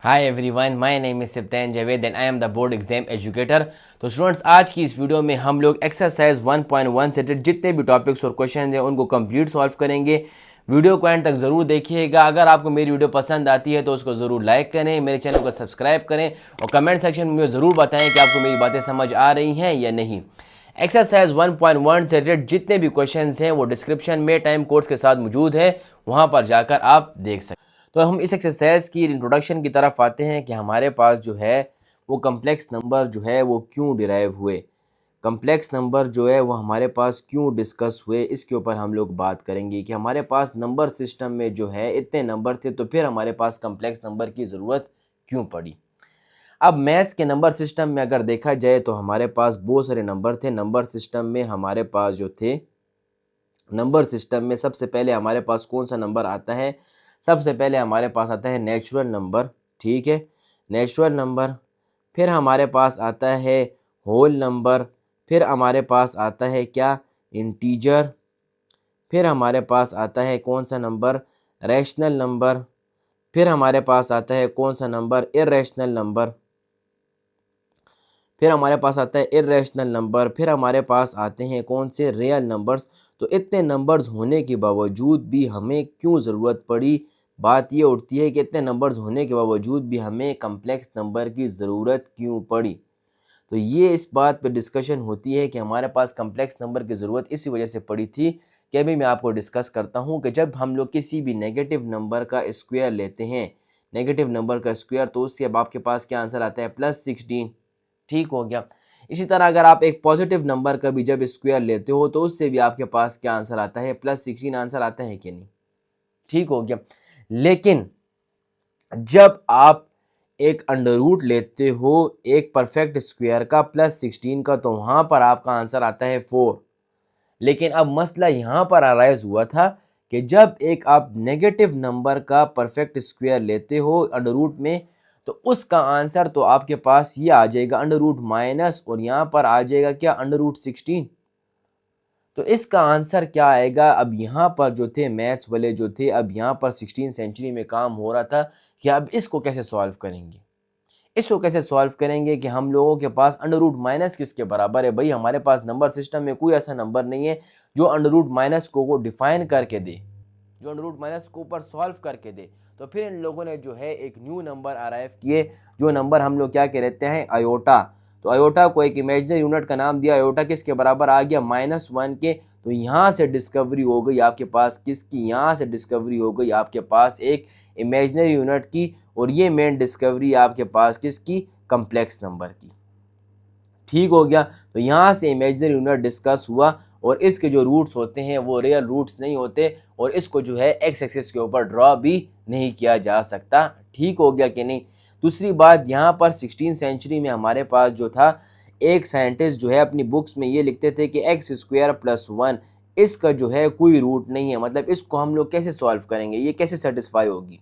Hi everyone, my name is सिप्तान Javed and I am the board exam educator. तो students, आज की इस video में हम लोग एक्सरसाइज 1.1 से जितने भी टॉपिक्स और क्वेश्चन हैं उनको कंप्लीट सॉल्व करेंगे। वीडियो को एंड तक ज़रूर देखिएगा। अगर आपको मेरी वीडियो पसंद आती है तो उसको ज़रूर लाइक करें, मेरे चैनल को सब्सक्राइब करें और कमेंट सेक्शन में ज़रूर बताएं कि आपको मेरी बातें समझ आ रही हैं या नहीं। एक्सरसाइज 1.1 से रिलेटेड जितने भी क्वेश्चंस हैं वो डिस्क्रिप्शन में टाइम कोड्स के साथ मौजूद है, वहाँ पर जाकर आप देख सकते हैं। तो हम इस एक्सरसाइज की इंट्रोडक्शन की तरफ आते हैं कि हमारे पास जो है वो कम्प्लेक्स नंबर जो है वो क्यों डिराइव हुए, कम्प्लेक्स नंबर जो है वो हमारे पास क्यों डिस्कस हुए, इसके ऊपर हम लोग बात करेंगे कि हमारे पास नंबर सिस्टम में जो है इतने नंबर थे तो फिर हमारे पास कम्प्लेक्स नंबर की ज़रूरत क्यों पड़ी। अब मैथ्स के नंबर सिस्टम में अगर देखा जाए तो हमारे पास बहुत सारे नंबर थे। नंबर सिस्टम में हमारे पास जो थे, नंबर सिस्टम में सबसे पहले हमारे पास कौन सा नंबर आता है? सबसे पहले हमारे पास आता है नेचुरल नंबर, ठीक है, नेचुरल नंबर। फिर हमारे पास आता है होल नंबर। फिर हमारे पास आता है क्या? इंटीजर। फिर हमारे पास आता है कौन सा नंबर? Rational number. फिर हमारे पास आता है कौन सा नंबर? Irrational number. फिर हमारे पास आता है इर्रेशनल नंबर। फिर हमारे पास आते हैं कौन से? Real numbers. तो इतने नंबर्स होने के बावजूद भी हमें क्यों ज़रूरत पड़ी? बात ये उठती है कि इतने नंबर्स होने के बावजूद भी हमें कम्प्लेक्स नंबर की ज़रूरत क्यों पड़ी। तो ये इस बात पे डिस्कशन होती है कि हमारे पास कम्प्लेक्स नंबर की ज़रूरत इसी वजह से पड़ी थी कि अभी मैं आपको डिस्कस करता हूँ कि जब हम लोग किसी भी नेगेटिव नंबर का स्क्वायर लेते हैं, नेगेटिव नंबर का स्क्वायर, तो उससे अब आपके पास क्या आंसर आता है? +16। ठीक हो गया। इसी तरह अगर आप एक पॉजिटिव नंबर का भी जब स्क्वायर लेते हो तो उससे भी आपके पास क्या आंसर आता है? +16 आंसर आता है कि नहीं? ठीक हो गया। लेकिन जब आप एक अंडर रूट लेते हो एक परफेक्ट स्क्वायर का +16 का, तो वहां पर आपका आंसर आता है 4। लेकिन अब मसला यहाँ पर अराइज हुआ था कि जब एक आप नेगेटिव नंबर का परफेक्ट स्क्वायर लेते हो अंडर रूट में, तो उसका आंसर तो आपके पास ये आ जाएगा अंडर रूट माइनस, और यहाँ पर आ जाएगा क्या? Under root 16। तो इसका आंसर क्या आएगा? अब यहाँ पर जो थे मैथ्स वाले जो थे, अब यहाँ पर 16 सेंचुरी में काम हो रहा था कि अब इसको कैसे सॉल्व करेंगे। इसको कैसे सॉल्व करेंगे कि हम लोगों के पास अंडर रूट माइनस किसके बराबर है? भाई हमारे पास नंबर सिस्टम में कोई ऐसा नंबर नहीं है जो अंडर रूट माइनस को डिफाइन करके दे, जो अंडर रूट माइनस को ऊपर सॉल्व करके दे। तो फिर इन लोगों ने जो है एक न्यू नंबर अराइव किए, जो नंबर हम लोग क्या कहते हैं? आयोटा। तो आयोटा को एक इमेजिनरी यूनिट का नाम दिया। आयोटा किसके बराबर आ गया? -1 के। तो यहाँ से डिस्कवरी हो गई आपके पास किसकी? यहाँ से डिस्कवरी हो गई आपके पास एक इमेजिनरी यूनिट की, और ये मेन डिस्कवरी आपके पास किसकी? कम्प्लेक्स नंबर की। ठीक हो गया। तो यहाँ से इमेजिनरी यूनिट डिस्कस हुआ, और इसके जो रूट्स होते हैं वो रियल रूट्स नहीं होते, और इसको जो है एक्स एक्सिस के ऊपर ड्रॉ भी नहीं किया जा सकता। ठीक हो गया कि नहीं? दूसरी बात, यहाँ पर 16 सेंचुरी में हमारे पास जो था, एक साइंटिस्ट जो है अपनी बुक्स में ये लिखते थे कि x² + 1 इसका जो है कोई रूट नहीं है। मतलब इसको हम लोग कैसे सॉल्व करेंगे, ये कैसे सेटिस्फाई होगी?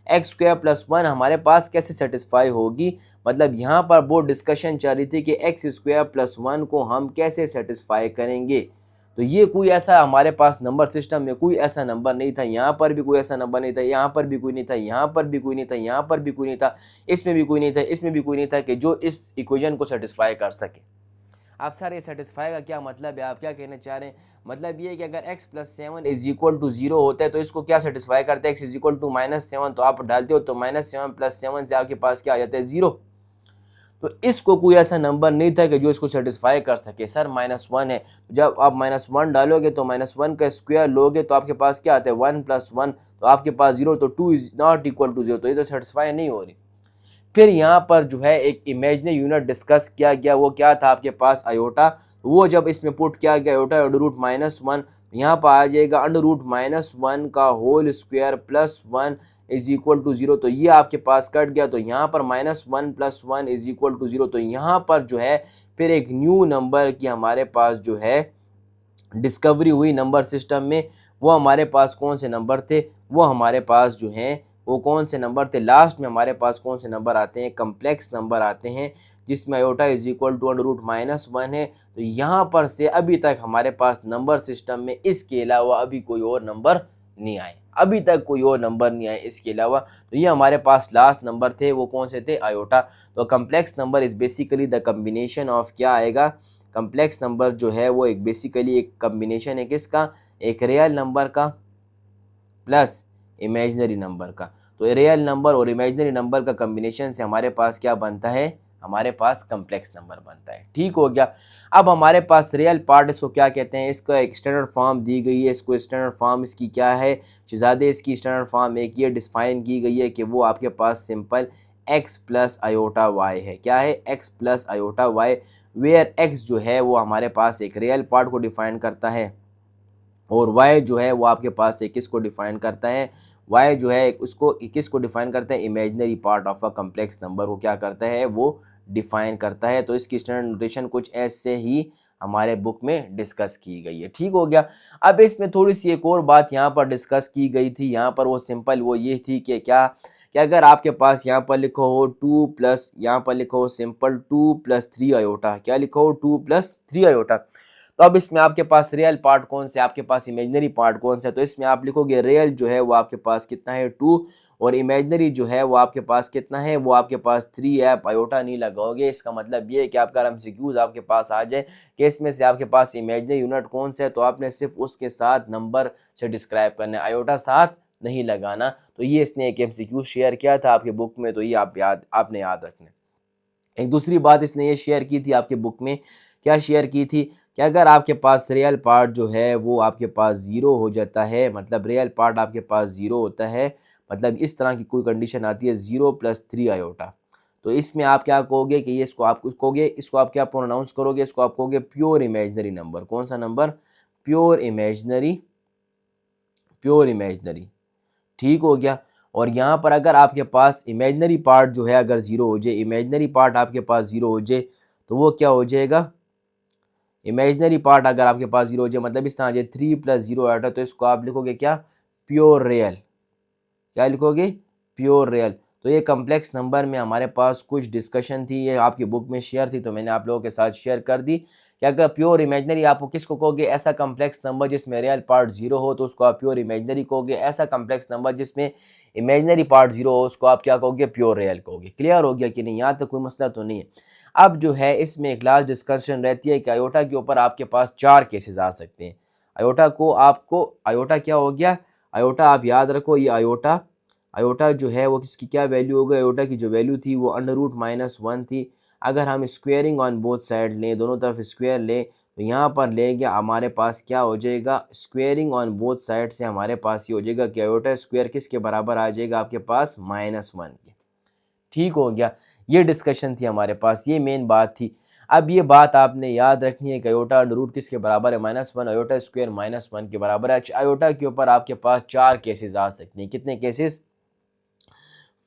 x² + 1 हमारे पास कैसे सेटिस्फाई होगी? मतलब यहाँ पर वो डिस्कशन चल रही थी कि x² + 1 को हम कैसे सेटिस्फाई करेंगे। तो ये कोई ऐसा हमारे पास नंबर सिस्टम में कोई ऐसा नंबर नहीं था। यहाँ पर भी कोई ऐसा नंबर नहीं था, यहाँ पर भी कोई नहीं था, यहाँ पर भी कोई नहीं था, यहाँ पर भी कोई नहीं था, इसमें भी कोई नहीं था, इसमें भी कोई नहीं था कि जो इस इक्वेशन को सेटिस्फाई कर सके। आप सर ये सेटिस्फाई का क्या मतलब है? आप क्या कहना चाह रहे हैं? मतलब ये है कि अगर x + 7 = 0 होता है तो इसको क्या सेटिस्फाई करते हैं? x = -7, तो आप डालते हो तो -7 + 7 से आपके पास क्या आ जाता है? 0। तो इसको कोई ऐसा नंबर नहीं था कि जो इसको सेटिस्फाई कर सके। सर -1 है, जब आप -1 डालोगे तो -1 का स्क्वायर लोगे तो आपके पास क्या आता है? 1 + 1, तो आपके पास 0, तो 2 ≠ 0, तो ये तो सेटिस्फाई नहीं हो रही। फिर यहाँ पर जो है एक इमेजिनरी यूनिट डिस्कस किया गया, वो क्या था आपके पास? आयोटा। वो जब इसमें पुट किया गया आयोटा अंडर रूट -1, यहाँ पर आ जाएगा अंडर रूट -1 का होल स्क्वायर +1 = 0। तो ये आपके पास कट गया, तो यहाँ पर -1 + 1 = 0। तो यहाँ पर जो है फिर एक न्यू नंबर की हमारे पास जो है डिस्कवरी हुई नंबर सिस्टम में। वो हमारे पास कौन से नंबर थे? वो हमारे पास जो हैं वो कौन से नंबर थे? लास्ट में हमारे पास कौन से नंबर आते हैं? कम्प्लेक्स नंबर आते हैं, जिसमें आयोटा = अंडर रूट -1 है। तो यहाँ पर से अभी तक हमारे पास नंबर सिस्टम में इसके अलावा अभी कोई और नंबर नहीं आए। अभी तक कोई और नंबर नहीं आया इसके अलावा। तो ये हमारे पास लास्ट नंबर थे, वो कौन से थे, आयोटा। तो complex number is basically the combination of, क्या आएगा, कम्प्लेक्स नंबर जो है वो एक बेसिकली एक कम्बिनेशन है किसका, एक रियल नंबर का प्लस इमेजिनरी नंबर का। तो रियल नंबर और इमेजिनरी नंबर का कम्बिनेशन से हमारे पास क्या बनता है, हमारे पास कम्प्लेक्स नंबर बनता है। ठीक हो गया। अब हमारे पास रियल पार्ट, इसको क्या कहते हैं, इसका एक स्टैंडर्ड फॉर्म दी गई है। इसको स्टैंडर्ड फॉर्म इसकी क्या है शहजादे, इसकी स्टैंडर्ड फॉर्म एक ये डिफाइन की गई है कि वो आपके पास simple x plus iota Y है। क्या है, x plus iota Y, where x जो है वो हमारे पास एक रियल पार्ट को डिफाइन करता है और y जो है वो आपके पास एक किसको डिफाइन करता है, y जो है उसको किसको डिफाइन करता है, imaginary part of a complex number को क्या करता है, वो डिफाइन करता है। तो इसकी स्टैंडर्ड नोटेशन कुछ ऐसे ही हमारे बुक में डिस्कस की गई है। ठीक हो गया। अब इसमें थोड़ी सी एक और बात यहाँ पर डिस्कस की गई थी, यहाँ पर वो सिंपल वो ये थी कि क्या कि अगर आपके पास यहाँ पर लिखो हो 2 प्लस, यहाँ पर लिखो हो सिंपल 2 प्लस 3 आयोटा, क्या लिखो हो 2 प्लस 3 आयोटा। तो अब इसमें आपके पास रियल पार्ट कौन से, आपके पास इमेजिनरी पार्ट कौन सा है, तो इसमें आप लिखोगे रियल जो है वो आपके पास कितना है 2 और इमेजिनरी जो है वो आपके पास कितना है, वो आपके पास 3 है। आप आयोटा नहीं लगाओगे, इसका मतलब ये है कि आपका एमसीक्यूज आपके पास आ जाए कि इसमें से आपके पास इमेजिनरी यूनिट कौन सा है, तो आपने सिर्फ उसके साथ नंबर से डिस्क्राइब करना है, आयोटा साथ नहीं लगाना। तो ये इसने एक एमसीक्यू शेयर किया था आपके बुक में, तो ये आपने याद रखना। एक दूसरी बात इसने ये शेयर की थी आपके बुक में, क्या शेयर की थी कि अगर आपके पास रियल पार्ट जो है वो आपके पास ज़ीरो हो जाता है, मतलब रियल पार्ट आपके पास ज़ीरो होता है, मतलब इस तरह की कोई कंडीशन आती है 0 प्लस 3 आयोटा, तो इसमें आप क्या कहोगे कि ये इसको आप कुछ कहोगे, इसको आप क्या प्रोनाउंस करोगे, इसको आप कहोगे प्योर इमेजिनरी नंबर। कौन सा number, pure imaginary, pure imaginary. ठीक हो गया। और यहाँ पर अगर आपके पास इमेजिनरी पार्ट जो है अगर ज़ीरो हो जाए, इमेजिनरी पार्ट आपके पास ज़ीरो हो जाए, तो वो क्या हो जाएगा, इमेजिनरी पार्ट अगर आपके पास जीरो हो जाए, मतलब इस तरह आ जाए 3 प्लस 0 आटा, तो इसको आप लिखोगे क्या, प्योर रियल। क्या लिखोगे, प्योर रियल। तो ये कम्प्लेक्स नंबर में हमारे पास कुछ डिस्कशन थी, ये आपकी बुक में शेयर थी, तो मैंने आप लोगों के साथ शेयर कर दी कि अगर प्योर इमेजिनरी आप किसको कहोगे, ऐसा कम्प्लेक्स नंबर जिसमें रियल पार्ट जीरो हो तो उसको आप प्योर इमेजिनरी कहोगे, ऐसा कम्प्लेक्स नंबर जिसमें इमेजिनरी पार्ट जीरो हो उसको आप क्या कहोगे, प्योर रियल कहोगे। क्लियर हो गया कि नहीं, यहाँ तक कोई मसला तो नहीं है। अब जो है इसमें एक लास्ट डिस्कशन रहती है कि आयोटा के ऊपर आपके पास 4 केसेस आ सकते हैं। आयोटा को आपको, आयोटा क्या हो गया, आयोटा आप याद रखो, ये आयोटा, आयोटा जो है वो किसकी क्या वैल्यू हो गई, आयोटा की जो वैल्यू थी वो √-1 थी। अगर हम स्क्वेयरिंग ऑन बोथ साइड लें, दोनों तरफ स्क्वेयर लें, तो यहाँ पर लेंगे हमारे पास क्या हो जाएगा, स्क्वेयरिंग ऑन बोथ साइड से हमारे पास ये हो जाएगा कि आयोटा स्क्वेयर किसके बराबर आ जाएगा, आपके पास -1 के। ठीक हो गया। ये डिस्कशन थी हमारे पास, ये मेन बात थी। अब ये बात आपने याद रखनी है कि आयोटा अंडर रूट किसके बराबर है, -1, आयोटा स्क्वायर -1 के बराबर है। आयोटा के ऊपर आपके पास 4 केसेस आ सकते हैं। कितने केसेस,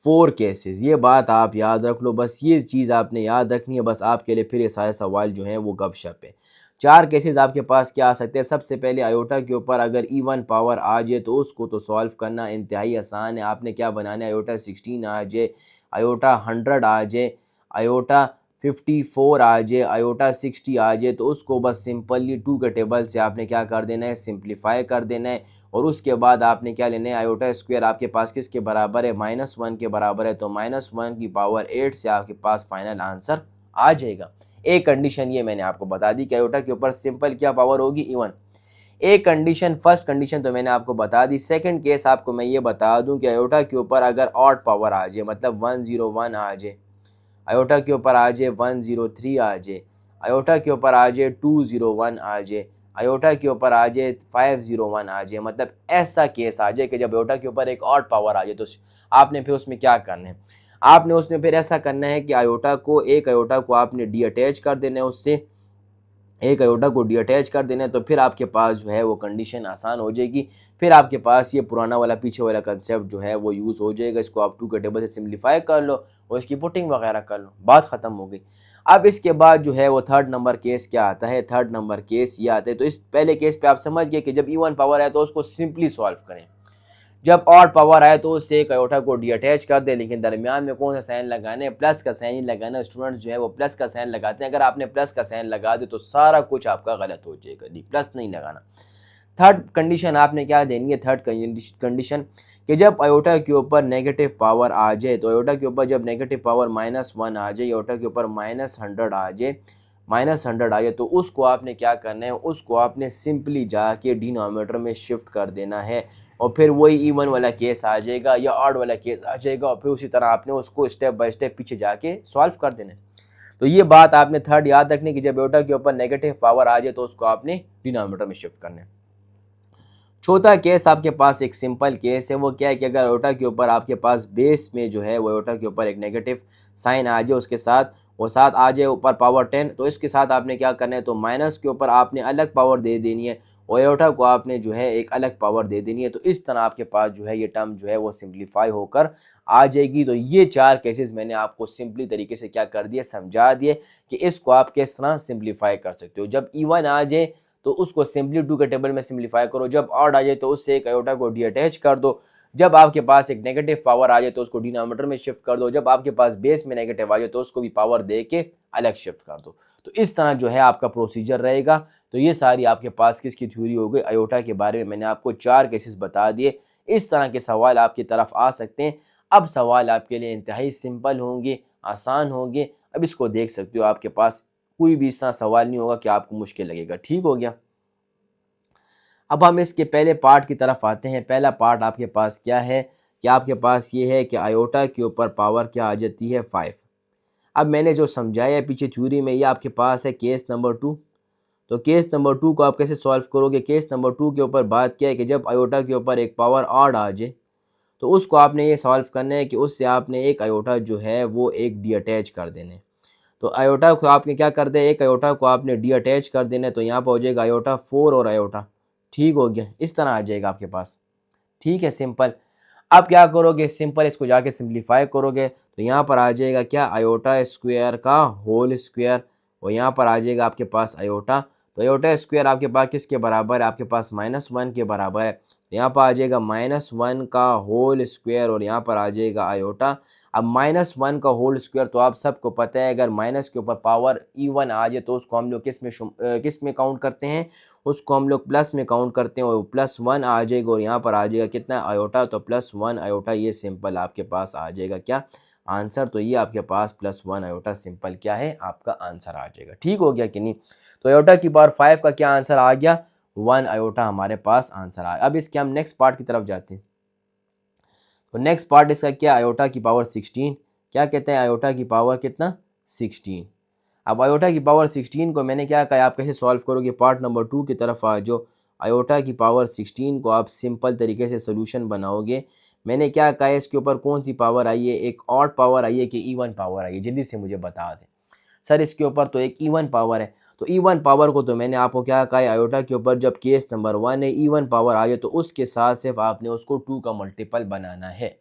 4 केसेस। ये बात आप याद रख लो, बस ये चीज़ आपने याद रखनी है, बस आपके लिए फिर ये सारे सवाल जो हैं वो गपशप है। 4 केसेस आपके पास क्या आ सकते हैं, सबसे पहले आयोटा के ऊपर अगर इवन पावर आ जाए तो उसको तो सॉल्व करना इंतहाई आसान है। आपने क्या बनाना है, आयोटा 16 आ जाए, आयोटा 100 आ जाए, आयोटा 54 आ जाए, आयोटा 60 आ जाए, तो उसको बस सिंपली 2 के टेबल से आपने क्या कर देना है, सिंप्लीफाई कर देना है। और उसके बाद आपने क्या लेना है, आयोटा स्क्वायर आपके पास किसके बराबर है, -1 के बराबर है, तो -1 की पावर 8 से आपके पास फाइनल आंसर आ जाएगा। एक कंडीशन ये मैंने आपको बता दी कि आयोटा के ऊपर सिंपल क्या पावर होगी, इवन। एक कंडीशन, फर्स्ट कंडीशन तो मैंने आपको बता दी। सेकंड केस आपको मैं ये बता दूं कि आयोटा के ऊपर अगर ऑड पावर आ जाए, मतलब 101 आ जाए, आयोटा के ऊपर आ जाए 103 आ जाए, आयोटा के ऊपर आ जाए 201 आ जाए, आयोटा के ऊपर आ जाए 501 आ जाए, मतलब ऐसा केस आ जाए कि जब आयोटा के ऊपर एक ऑड पावर आ जाए, तो आपने फिर उसमें क्या करना है, आपने उसमें फिर ऐसा करना है कि आयोटा को, एक आयोटा को आपने डी अटैच कर देना है उससे, एक आयोटा को डी अटैच कर देना है, तो फिर आपके पास जो है वो कंडीशन आसान हो जाएगी। फिर आपके पास ये पुराना वाला पीछे वाला कंसेप्ट जो है वो यूज़ हो जाएगा। इसको आप 2 के टेबल से सिम्प्लीफाई कर लो और इसकी पुटिंग वगैरह कर लो, बात ख़त्म हो गई। अब इसके बाद जो है वो थर्ड नंबर केस क्या आता है, थर्ड नंबर केस ये आता है। तो इस पहले केस पे आप समझ गए कि जब इवन पावर है तो उसको सिंपली सॉल्व करें, जब ऑड पावर आए तो उससे एक आयोटा को डी अटैच कर दे, लेकिन दरमियान में कौन सा साइन लगाना है, प्लस का साइन ही लगाना। स्टूडेंट्स जो है वो प्लस का साइन लगाते हैं, अगर आपने प्लस का साइन लगा दे तो सारा कुछ आपका गलत हो जाएगा, डी प्लस नहीं लगाना। थर्ड कंडीशन आपने क्या देनी है, थर्ड कंडीशन कि जब आयोटा के ऊपर नेगेटिव पावर आ जाए, तो आयोटा के ऊपर जब नेगेटिव पावर -1 आ जाए, आयोटा के ऊपर -100 आ जाए, -100 आ जाए, तो उसको आपने क्या करना है, उसको आपने सिंपली जाके डिनोमिनेटर में शिफ्ट कर देना है और फिर वही इवन वाला केस आ जाएगा या ऑड वाला केस आ जाएगा और फिर उसी तरह आपने उसको स्टेप बाय स्टेप पीछे जाके सॉल्व कर देना है। तो ये बात आपने थर्ड याद रखनी कि जब आयोटा के ऊपर नेगेटिव पावर आ जाए तो उसको आपने डिनोमिनेटर में शिफ्ट करना है। चौथा केस आपके पास एक सिंपल केस है, वो क्या है कि अगर आयोटा के ऊपर आपके पास बेस में जो है वो आयोटा के ऊपर एक नेगेटिव साइन आ जाए, उसके साथ वो साथ आ जाए ऊपर पावर 10, तो इसके साथ आपने क्या करना है, तो माइनस के ऊपर आपने अलग पावर दे देनी है और आयोटा को आपने जो है एक अलग पावर दे देनी है। तो इस तरह आपके पास जो है ये टर्म जो है वो सिंप्लीफाई होकर आ जाएगी। तो ये चार केसेस मैंने आपको सिंपली तरीके से क्या कर दिए, समझा दिए कि इसको आप किस तरह सिंप्लीफाई कर सकते हो। जब इवन आ जाए तो उसको सिंपली 2 के टेबल में सिंप्लीफाई करो, जब ऑड आ जाए तो उससे एक आयोटा को डीअटैच कर दो, जब आपके पास एक नेगेटिव पावर आ जाए तो उसको डिनोमिनेटर में शिफ्ट कर दो, जब आपके पास बेस में नेगेटिव आ जाए तो उसको भी पावर दे के अलग शिफ्ट कर दो। तो इस तरह जो है आपका प्रोसीजर रहेगा। तो ये सारी आपके पास किसकी थ्योरी हो गई, आयोटा के बारे में मैंने आपको 4 केसेस बता दिए। इस तरह के सवाल आपकी तरफ आ सकते हैं। अब सवाल आपके लिए इंतहाई सिंपल होंगे, आसान होंगे। अब इसको देख सकते हो, आपके पास कोई भी इस तरह सवाल नहीं होगा कि आपको मुश्किल लगेगा। ठीक हो गया। अब हम इसके पहले पार्ट की तरफ आते हैं। पहला पार्ट आपके पास क्या है कि आपके पास ये है कि आयोटा के ऊपर पावर क्या आ जाती है, 5। अब मैंने जो समझाया है पीछे थ्योरी में, ये आपके पास है केस नंबर 2। तो केस नंबर 2 को आप कैसे सॉल्व करोगे, केस नंबर 2 के ऊपर बात क्या है कि जब आयोटा के ऊपर एक पावर ऑड आ जाए तो उसको आपने ये सॉल्व करना है कि उससे आपने एक आयोटा जो है वो एक डीअटैच कर देना है। तो आयोटा को आपने क्या कर दिया, एक आयोटा को आपने डीअटैच कर देना है। तो यहाँ पर हो जाएगा आयोटा 4 और आयोटा। ठीक हो गया, इस तरह आ जाएगा आपके पास। ठीक है, सिंपल। अब क्या करोगे, सिंपल इसको जाके सिंप्लीफाई करोगे तो यहाँ पर आ जाएगा क्या, आयोटा स्क्वायर का होल स्क्वायर और यहाँ पर आ जाएगा आपके पास आयोटा। तो आयोटा स्क्वायर आपके पास किसके बराबर है, आपके पास -1 के बराबर है। तो यहाँ पर आ जाएगा -1 का होल स्क्वायर और यहाँ पर आ जाएगा आयोटा। अब -1 का होल स्क्वायर तो आप सबको पता है, अगर माइनस के ऊपर पावर इवन आ जाए तो उसको हम लोग किस में काउंट करते हैं, उसको हम लोग प्लस में काउंट करते हैं और +1 आ जाएगा और यहाँ पर आ जाएगा कितना, आयोटा। तो +1 आयोटा, ये सिंपल आपके पास आ जाएगा क्या, आंसर। तो ये आपके पास +1 आयोटा सिंपल क्या है, आपका आंसर आ जाएगा। ठीक हो गया कि नहीं। तो आयोटा की पावर 5 का क्या आंसर आ गया, 1 आयोटा हमारे पास आंसर आ। अब इसके हम नेक्स्ट पार्ट की तरफ जाते हैं। तो नेक्स्ट पार्ट इसका क्या, आयोटा की पावर 16। क्या कहते हैं, आयोटा की पावर कितना, 16। अब आयोटा की पावर 16 को मैंने क्या कहा, आप कैसे सॉल्व करोगे, पार्ट नंबर 2 की तरफ आ जाओ। आयोटा की पावर 16 को आप सिंपल तरीके से सोल्यूशन बनाओगे। मैंने क्या कहा है, इसके ऊपर कौन सी पावर आई है, एक ऑड पावर आई है कि इवन पावर आई है, जल्दी से मुझे बता दें सर। इसके ऊपर तो एक इवन पावर है। तो इवन पावर को तो मैंने आपको क्या कहा है, आयोटा के ऊपर जब केस नंबर 1 है, इवन पावर आ जाए तो उसके साथ सिर्फ आपने उसको 2 का मल्टीपल बनाना है,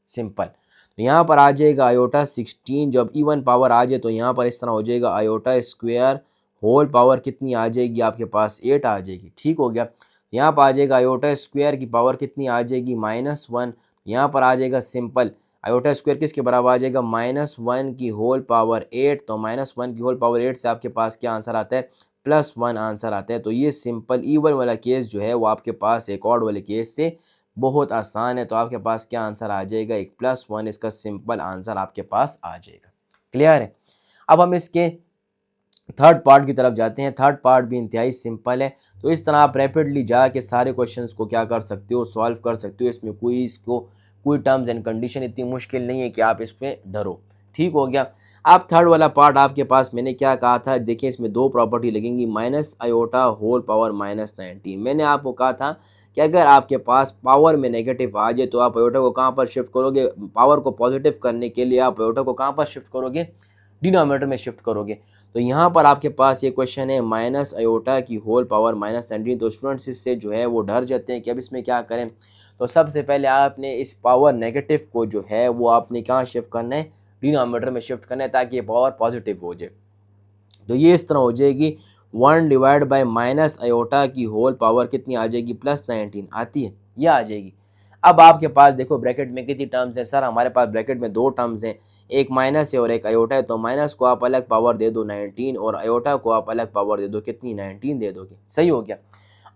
सिंपल। तो यहाँ पर आ जाएगा आयोटा 16, जब इवन पावर आ जाए तो यहाँ पर इस तरह हो जाएगा, आयोटा स्क्वायर होल पावर कितनी आ जाएगी, आपके पास 8 आ जाएगी। ठीक हो गया। यहाँ पर आ जाएगा आयोटा स्क्वायर की पावर कितनी आ जाएगी, -1। यहाँ पर आ जाएगा सिंपल, आयोटा स्क्वायर किसके बराबर आ जाएगा, -1 की होल पावर 8। तो -1 की होल पावर 8 से आपके पास क्या आंसर आता है, +1 आंसर आता है। तो ये सिंपल इवन वाला केस जो है वो आपके पास एक ऑड वाले केस से बहुत आसान है। तो आपके पास क्या आंसर आ जाएगा, एक +1, इसका सिंपल आंसर आपके पास आ जाएगा। क्लियर है। अब हम इसके थर्ड पार्ट की तरफ जाते हैं। थर्ड पार्ट भी इंतहाई सिंपल है। तो इस तरह आप रैपिडली जाके सारे क्वेश्चंस को क्या कर सकते हो, सॉल्व कर सकते हो। इसमें कोई टर्म्स एंड कंडीशन इतनी मुश्किल नहीं है कि आप इस पर डरो। ठीक हो गया। आप थर्ड वाला पार्ट आपके पास मैंने क्या कहा था, देखिए इसमें 2 प्रॉपर्टी लगेंगी, -आयोटा होल पावर -19। मैंने आपको कहा था कि अगर आपके पास पावर में नेगेटिव आ जाए तो आप आयोटा को कहाँ पर शिफ्ट करोगे, पावर को पॉजिटिव करने के लिए आप आयोटा को कहाँ पर शिफ्ट करोगे, डिनोमिनेटर में शिफ्ट करोगे। तो यहाँ पर आपके पास ये क्वेश्चन है -आयोटा की होल पावर -19। तो स्टूडेंट्स इससे जो है वो डर जाते हैं कि अब इसमें क्या करें। तो सबसे पहले आपने इस पावर नेगेटिव को जो है वो आपने कहाँ शिफ्ट करना है, डिनोमिनेटर में शिफ्ट करना है, ताकि ये पावर पॉजिटिव हो जाए। तो ये इस तरह हो जाएगी, 1 डिवाइड बाई -आयोटा की होल पावर कितनी आ जाएगी, +19 आती है, ये आ जाएगी। अब आपके पास देखो ब्रैकेट में कितनी टर्म्स हैं, सर हमारे पास ब्रैकेट में 2 टर्म्स हैं, एक माइनस है और एक आयोटा है। तो माइनस को आप अलग पावर दे दो 19 और आयोटा को आप अलग पावर दे दो कितनी, 19 दे दोगे। सही हो गया।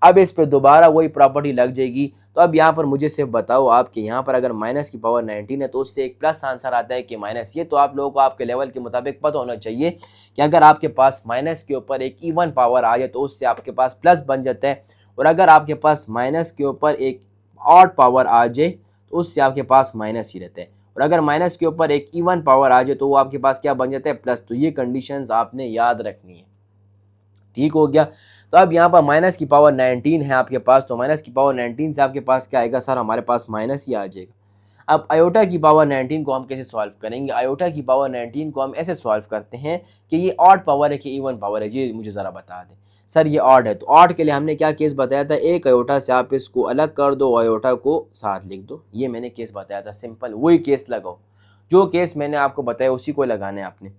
अब इस पे दोबारा वही प्रॉपर्टी लग जाएगी। तो अब यहाँ पर मुझे सिर्फ बताओ आपके यहाँ पर अगर माइनस की पावर 19 है तो उससे एक प्लस आंसर आता है कि माइनस। ये तो आप लोगों को आपके लेवल के मुताबिक पता होना चाहिए कि अगर आपके पास माइनस के ऊपर एक इवन पावर आ जाए तो उससे आपके पास प्लस बन जाता है, और अगर आपके पास माइनस के ऊपर एक ऑड पावर आ जाए तो उससे आपके पास माइनस ही रहता है, और अगर माइनस के ऊपर एक इवन पावर आ जाए तो वो आपके पास क्या बन जाता है, प्लस। तो ये कंडीशंस आपने याद रखनी है, ठीक हो गया। तो अब यहाँ पर माइनस की पावर 19 है आपके पास, तो माइनस की पावर 19 से आपके पास क्या आएगा सर, हमारे पास माइनस ही आ जाएगा। अब आयोटा की पावर 19 को हम कैसे सॉल्व करेंगे, आयोटा की पावर 19 को हम ऐसे सॉल्व करते हैं कि ये ऑड पावर है कि इवन पावर है, ये मुझे ज़रा बता दें। सर ये ऑड है, तो ऑड के लिए हमने क्या केस बताया था, एक आयोटा से आप इसको अलग कर दो, आयोटा को साथ लिख दो, ये मैंने केस बताया था। सिंपल वही केस लगाओ, जो केस मैंने आपको बताया उसी को लगाना है आपने।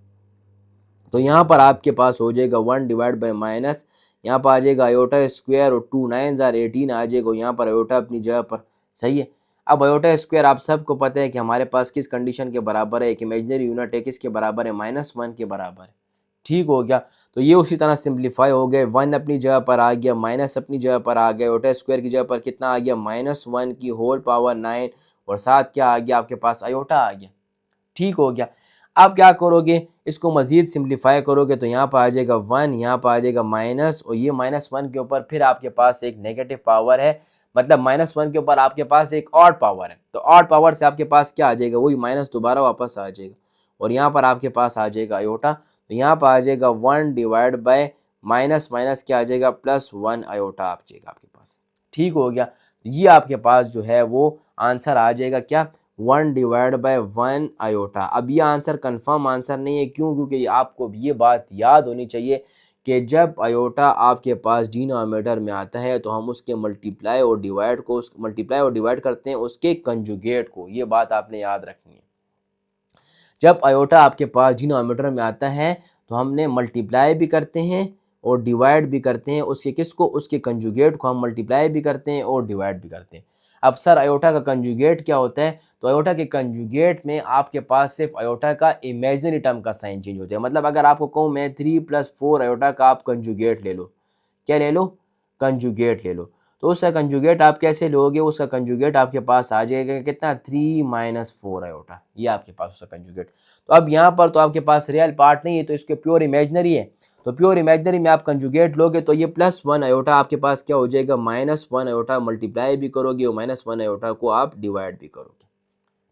तो यहाँ पर आपके पास हो जाएगा 1 डिवाइड बाई माइनस, यहाँ पर आ जाएगा आयोटा स्क्वायर और 2 9 18 आ जाएगा, यहाँ पर आयोटा अपनी जगह पर, सही है। अब आयोटा स्क्वायर आप सबको पता है कि हमारे पास किस कंडीशन के बराबर है, एक इमेजिनरी यूनिट है, किसके बराबर है, -1 के बराबर है, ठीक हो गया। तो ये उसी तरह सिंप्लीफाई हो गए, 1 अपनी जगह पर आ गया, माइनस अपनी जगह पर आ गया, आयोटा स्क्वायर की जगह पर कितना आ गया, -1 की होल पावर 9, और साथ क्या आ गया आपके पास, आयोटा आ गया, ठीक हो गया। अब क्या करोगे, इसको मजीद सिंप्लीफाई करोगे तो यहाँ पर आ जाएगा 1, यहाँ पर आ जाएगा माइनस, और ये -1 के ऊपर फिर आपके पास एक नेगेटिव पावर है, मतलब -1 के ऊपर आपके पास एक ऑड पावर है, तो ऑड पावर से आपके पास क्या आ जाएगा, वही माइनस दोबारा वापस आ जाएगा, और यहाँ पर आपके पास आ जाएगा आयोटा। तो यहाँ पर आ जाएगा 1 डिवाइड बाय माइनस माइनस क्या आ जाएगा, +1 आयोटा आ जाएगा आपके पास, ठीक हो गया। ये आपके पास जो है वो आंसर आ जाएगा क्या, 1 डिवाइड बाय 1 आयोटा। अब ये आंसर कंफर्म आंसर नहीं है, क्यों, क्योंकि आपको ये बात याद होनी चाहिए कि जब आयोटा आपके पास डिनोमिनेटर में आता है तो हम उसके मल्टीप्लाई और डिवाइड करते हैं उसके कंजुगेट को, ये बात आपने याद रखनी है। जब आयोटा आपके पास डिनोमिनेटर में आता है तो हमने मल्टीप्लाई भी करते हैं और डिवाइड भी करते हैं उसके किसको, उसके कंजुगेट को हम मल्टीप्लाई भी करते हैं और डिवाइड भी करते हैं। अब सर आयोटा का कंजुगेट क्या होता है, तो आयोटा के कंजुगेट में आपके पास सिर्फ आयोटा का इमेजिनरी टर्म का साइन चेंज होता है। मतलब अगर आपको कहूँ मैं 3 + 4 आयोटा का आप कंजुगेट ले लो, क्या ले लो, कंजुगेट ले लो, तो उसका कंजुगेट आप कैसे लोगे, उसका कंजुगेट आपके पास आ जाएगा कितना, 3 - 4 आयोटा, ये आपके पास उसका कंजुगेट। तो अब यहाँ पर तो आपके पास रियल पार्ट नहीं है, तो इसके प्योर इमेजिनरी है, तो प्योर इमेजिनरी में आप कंजुगेट लोगे तो ये +1 आयोटा आपके पास क्या हो जाएगा, -1 आयोटा मल्टीप्लाई भी करोगे और -1 आयोटा को आप डिवाइड भी करोगे,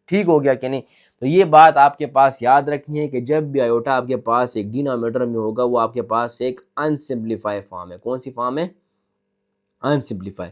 ठीक हो गया कि नहीं। तो ये बात आपके पास याद रखनी है कि जब भी आयोटा आपके पास एक डिनोमिनेटर में होगा वो आपके पास एक अनसिम्प्लीफाई फॉर्म है। कौन सी फॉर्म है, अनसिम्प्लीफाई।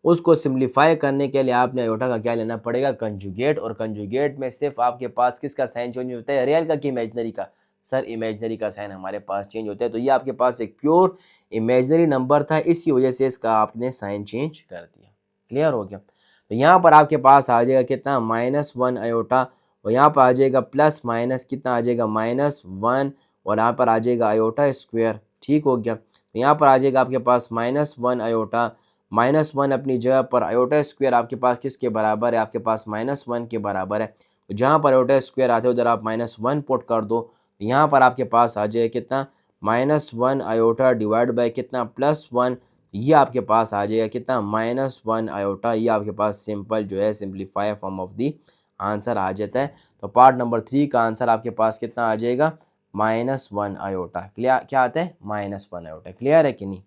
उसको सिम्प्लीफाई करने के लिए आपने आयोटा का क्या लेना पड़ेगा, कंजुगेट, और कंजुगेट में सिर्फ आपके पास किसका साइन चेंज होता है, रियल का कि इमेजिनरी का, सर इमेजिनरी का साइन हमारे पास चेंज होता है। तो ये आपके पास एक प्योर इमेजिनरी नंबर था, इसी वजह से इसका आपने साइन चेंज कर दिया, क्लियर हो गया। तो यहाँ पर आपके पास आ जाएगा कितना, -1 आयोटा, और यहाँ पर आ जाएगा प्लस माइनस कितना आ जाएगा, -1, और यहाँ पर आ जाएगा आयोटा स्क्वायर, ठीक हो गया। तो यहाँ पर आ जाएगा आपके पास -1 आयोटा, -1 अपनी जगह पर, आयोटा स्क्वायर आपके पास किसके बराबर है, आपके पास -1 के बराबर है। तो जहाँ पर आयोटा स्क्वायर आते हैं उधर आप -1 पुट कर दो, तो यहाँ पर आपके पास आ जाएगा कितना, -1 आयोटा डिवाइड बाय कितना, +1, ये आपके पास आ जाएगा कितना, -1 आयोटा। ये आपके पास सिंपल जो है simplify form of the answer आ जाता है। तो पार्ट नंबर 3 का आंसर आपके पास कितना आ जाएगा, -1 आयोटा। क्लियर, क्या आता है, -1 आयोटा, क्लियर है कि नहीं।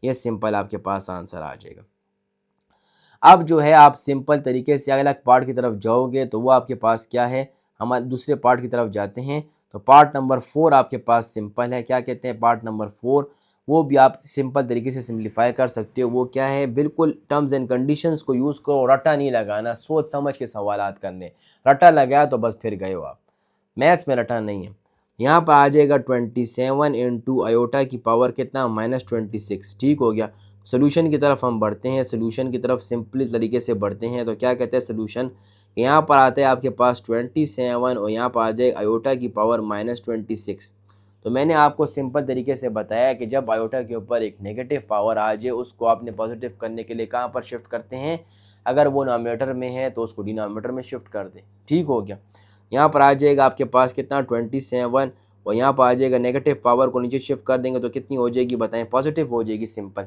ये सिंपल आपके पास आंसर आ जाएगा। अब जो है आप सिंपल तरीके से अलग पार्ट की तरफ जाओगे तो वो आपके पास क्या है, हम दूसरे पार्ट की तरफ जाते हैं। तो पार्ट नंबर 4 आपके पास सिंपल है, क्या कहते हैं, पार्ट नंबर 4, वो भी आप सिंपल तरीके से सिंप्लीफाई कर सकते हो। वो क्या है, बिल्कुल टर्म्स एंड कंडीशंस को यूज़ करो, रट्टा नहीं लगाना, सोच समझ के सवालात करने, रट्टा लगाया तो बस फिर गए हो आप, मैथ्स में रट्टा नहीं है। यहाँ पर आ जाएगा 27 इंटू आयोटा की पावर कितना, -26, ठीक हो गया। सोल्यूशन की तरफ हम बढ़ते हैं, सोल्यूशन की तरफ सिंपली तरीके से बढ़ते हैं। तो क्या कहते हैं सोल्यूशन, यहाँ पर आता है आपके पास 27 और यहाँ पर आ जाए आयोटा की पावर -26। तो मैंने आपको सिंपल तरीके से बताया कि जब आयोटा के ऊपर एक नेगेटिव पावर आ जाए उसको आपने पॉजिटिव करने के लिए कहाँ पर शिफ्ट करते हैं, अगर वो नॉमिनेटर में है तो उसको डिनोमिनेटर में शिफ्ट कर दें, ठीक हो गया। यहाँ पर आ जाएगा आपके पास कितना, 27, और यहाँ पर आ जाएगा नेगेटिव पावर को नीचे शिफ्ट कर देंगे तो कितनी हो जाएगी बताएं, पॉजिटिव हो जाएगी, सिंपल,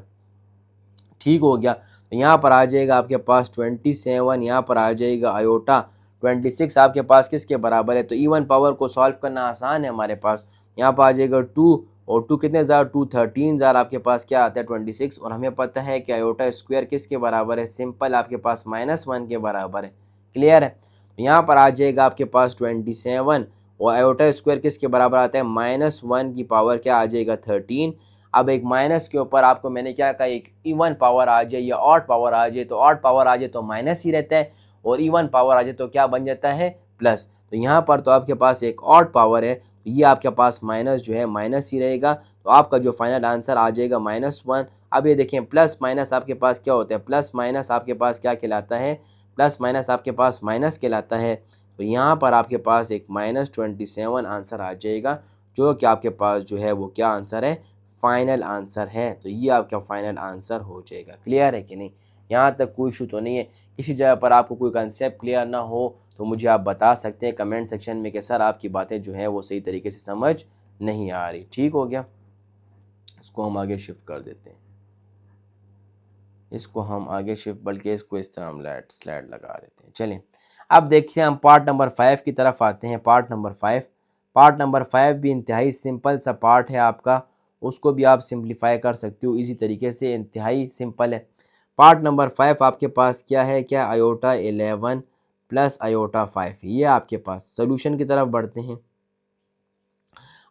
ठीक हो गया। तो यहाँ पर आ जाएगा आपके पास 27, यहाँ पर आ जाएगा आयोटा 26 आपके पास किसके बराबर है। तो इवन पावर को सॉल्व करना आसान है हमारे पास। यहाँ पर आ जाएगा 2 और 2 कितने ज़ार 2 13 आपके पास क्या आता है 26 और हमें पता है कि आयोटा स्क्वायर किसके बराबर है, सिंपल आपके पास -1 के बराबर है। क्लियर है। तो यहाँ पर आ जाएगा आपके पास 27 और आयोटा स्क्वायर किसके बराबर आता है -1 की पावर क्या आ जाएगा 13। अब एक माइनस के ऊपर आपको मैंने क्या कहा, एक इवन पावर आ जाए या ऑड पावर आ जाए, तो ऑड पावर आ जाए तो माइनस ही रहता है और इवन पावर आ जाए तो क्या बन जाता है प्लस। तो यहाँ पर तो आपके पास एक ऑड पावर है तो ये आपके पास माइनस जो है माइनस ही रहेगा। तो आपका जो फाइनल आंसर आ जाएगा -1। अब ये देखें प्लस माइनस आपके पास क्या होता है, प्लस माइनस आपके पास क्या कहलाता है, प्लस माइनस आपके पास माइनस कहलाता है। तो यहाँ पर आपके पास एक -27 आंसर आ जाएगा जो कि आपके पास जो है वो क्या आंसर है, फाइनल आंसर है। तो ये आपका फाइनल आंसर हो जाएगा। क्लियर है कि नहीं, यहाँ तक कोई इशू तो नहीं है। किसी जगह पर आपको कोई कंसेप्ट क्लियर ना हो तो मुझे आप बता सकते हैं कमेंट सेक्शन में कि सर आपकी बातें जो हैं वो सही तरीके से समझ नहीं आ रही। ठीक हो गया, इसको हम आगे शिफ्ट कर देते हैं, इसको हम आगे शिफ्ट, बल्कि इसको इस तरह हम स्लाइड लगा देते हैं। चलें अब देखिए हम पार्ट नंबर 5 की तरफ आते हैं। पार्ट नंबर 5 भी इंतहाई सिंपल सा पार्ट है आपका, उसको भी आप सिंप्लीफाई कर सकते हो इजी तरीके से, इंतहाई सिंपल है। पार्ट नंबर 5 आपके पास क्या है, क्या आयोटा 11 प्लस आयोटा 5, ये आपके पास। सोल्यूशन की तरफ बढ़ते हैं।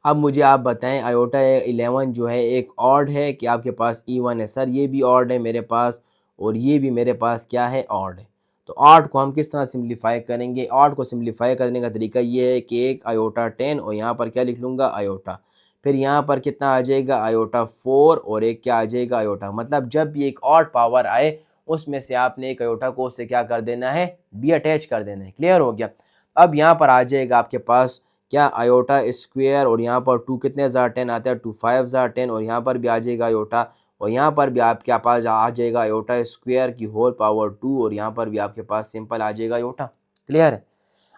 अब मुझे आप बताएं आयोटा 11 जो है एक ऑड है कि आपके पास इवन है। सर ये भी ऑड है मेरे पास और ये भी मेरे पास क्या है, ऑड है। तो ऑड को हम किस तरह सिंप्लीफाई करेंगे, ऑड को सिंप्लीफाई करने का तरीका ये है कि एक आयोटा 10 और यहाँ पर क्या लिख लूँगा आयोटा, फिर यहाँ पर कितना आ जाएगा आयोटा 4 और एक क्या आ जाएगा आयोटा। मतलब जब भी एक ऑड पावर आए उसमें से आपने एक आयोटा को उससे क्या कर देना है, डी अटैच कर देना है। क्लियर हो गया। अब यहाँ पर आ जाएगा आपके पास क्या आयोटा स्क्वेयर और यहाँ पर 2 कितने हज़ार 10 आता है 2 5 10 और यहाँ पर भी आ जाएगा आयोटा और यहाँ पर भी आपके पास आ जाएगा आयोटा स्क्वेयर की होल पावर 2 और यहाँ पर भी आपके पास सिंपल आ जाएगा आयोटा। क्लियर है।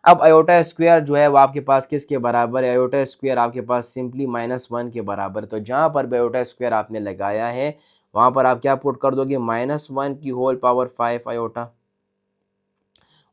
अब आयोटा स्क्वेयर जो है वो आपके पास किसके बराबर है, आयोटा स्क्वेयर आपके पास सिंपली -1 के बराबर। तो जहाँ पर भी आयोटा स्क्वेयर आपने लगाया है वहाँ पर आप क्या पुट कर दोगे, -1 की होल पावर 5 आयोटा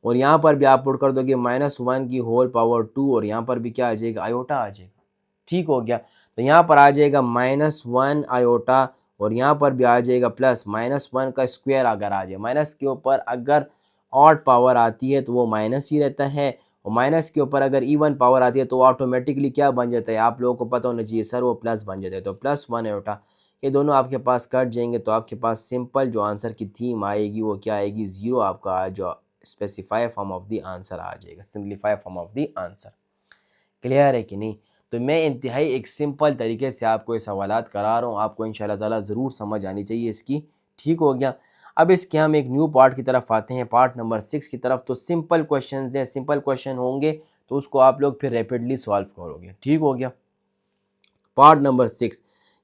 और यहाँ पर भी आप पुट कर दोगे -1 की होल पावर 2 और यहाँ पर भी क्या आ जाएगा, आयोटा आ जाएगा। ठीक हो गया। तो यहाँ पर आ जाएगा -1 आयोटा और यहाँ पर भी आ जाएगा प्लस -1 का स्क्वायर। अगर आ जाए माइनस के ऊपर अगर ऑड पावर आती है तो वो माइनस ही रहता है और माइनस के ऊपर अगर इवन पावर आती है तो ऑटोमेटिकली क्या बन जाता है, आप लोगों को पता होना चाहिए सर, वो प्लस बन जाता है। तो +1 आयोटा ये दोनों आपके पास कट जाएंगे तो आपके पास सिंपल जो आंसर की थीम आएगी वो क्या आएगी, 0 आपका जो specify form of the answer आ जाएगा, simplify form of the answer. Clear है कि नहीं। तो मैं इंतहाई एक सिंपल तरीके से आपको ये सवालात करा रहा हूँ, आपको इंशाल्लाह ताला ज़रूर समझ आनी चाहिए इसकी। ठीक हो गया। अब इसके हम एक न्यू पार्ट की तरफ आते हैं, पार्ट नंबर 6 की तरफ। तो सिंपल क्वेश्चन हैं, सिंपल क्वेश्चन होंगे तो उसको आप लोग फिर रैपिडली सॉल्व करोगे। ठीक हो गया। पार्ट नंबर 6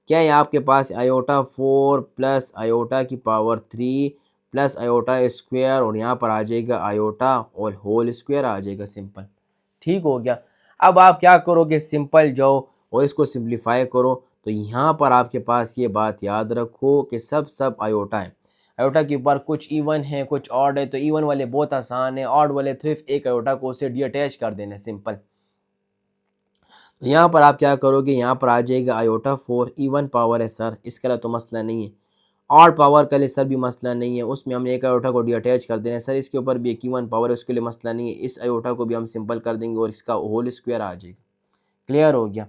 क्या है, आपके पास आयोटा 4 प्लस आयोटा की पावर 3 प्लस आयोटा स्क्वायर और यहाँ पर आ जाएगा आयोटा और होल स्क्वायर आ जाएगा सिंपल। ठीक हो गया। अब आप क्या करोगे, सिंपल जाओ और इसको सिंप्लीफाई करो। तो यहाँ पर आपके पास ये बात याद रखो कि सब आयोटा है, आयोटा के ऊपर कुछ इवन है कुछ ऑड है। तो इवन वाले बहुत आसान है, ऑड वाले तो सिर्फ एक आयोटा को उसे डी अटैच कर देना सिंपल। तो यहाँ पर आप क्या करोगे, यहाँ पर आ जाएगा आयोटा 4 इवन पावर है सर, इसके लिए तो मसला नहीं है। ऑड पावर के लिए सर भी मसला नहीं है, उसमें हमने एक आयोटा को डी अटैच कर देना है सर, इसके ऊपर भी एक इवन पावर है उसके लिए मसला नहीं है। इस आयोटा को भी हम सिंपल कर देंगे और इसका होल स्क्वायर आ जाएगा। क्लियर हो गया।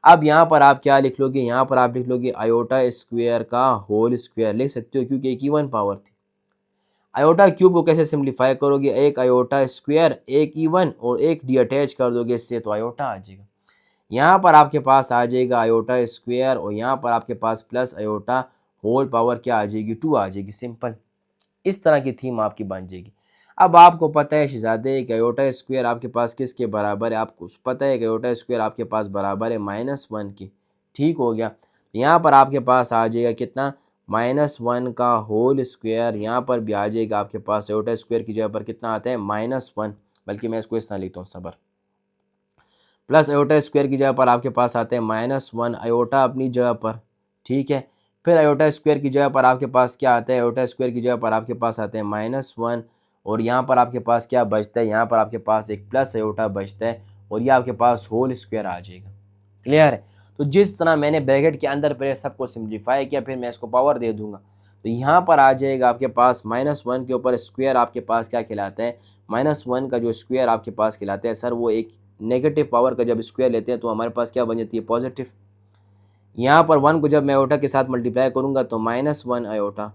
अब यहाँ पर आप क्या लिख लोगे, यहाँ पर आप लिख लोगे आयोटा स्क्वायर का होल स्क्वायर लिख सकते हो क्योंकि एक इवन पावर थी। आयोटा क्यूब को कैसे सिंप्लीफाई करोगे, एक आयोटा स्क्वायर एक इवन और एक डी अटैच कर दोगे इससे तो आयोटा आ जाएगा। यहाँ पर आपके पास आ जाएगा आयोटा स्क्वायर और यहाँ पर आपके पास प्लस आयोटा होल पावर क्या आ जाएगी, 2 आ जाएगी सिंपल। इस तरह की थीम आपकी बन जाएगी। अब आपको पता है शहजादे कि आयोटा स्क्वायर आपके पास किसके बराबर है, आपको पता है कि आयोटा स्क्वायर आपके पास बराबर है -1 के। ठीक हो गया। यहाँ पर आपके पास आ जाएगा कितना, -1 का होल स्क्वायर। यहाँ पर भी आ जाएगा आपके पास आयोटा स्क्वायर की जगह पर कितना आता है -1, बल्कि मैं इसको इस तरह लिखता हूँ सबर, प्लस आयोटा स्क्वायर की जगह पर आपके पास आते हैं -1 आयोटा अपनी जगह पर। ठीक है। फिर आयोटा स्क्वायर की जगह पर आपके पास क्या आता है, आयोटा स्क्वायर की जगह पर आपके पास आते हैं -1 और यहाँ पर आपके पास क्या बचता है, यहाँ पर आपके पास एक प्लस आयोटा बचता है और ये आपके पास होल स्क्वायर आ जाएगा। क्लियर है। तो जिस तरह मैंने ब्रैकेट के अंदर पहले सबको सिंप्लीफाई किया, फिर मैं इसको पावर दे दूंगा, तो यहाँ पर आ जाएगा आपके पास -1 के ऊपर स्क्वायर आपके पास क्या खिलाता है, -1 का जो स्क्वायर आपके पास खिलाता है सर, वो एक नेगेटिव पावर का जब स्क्वायर लेते हैं तो हमारे पास क्या बन जाती है, पॉजिटिव। यहाँ पर 1 को जब मैं आयोटा के साथ मल्टीप्लाई करूँगा तो -1 आयोटा,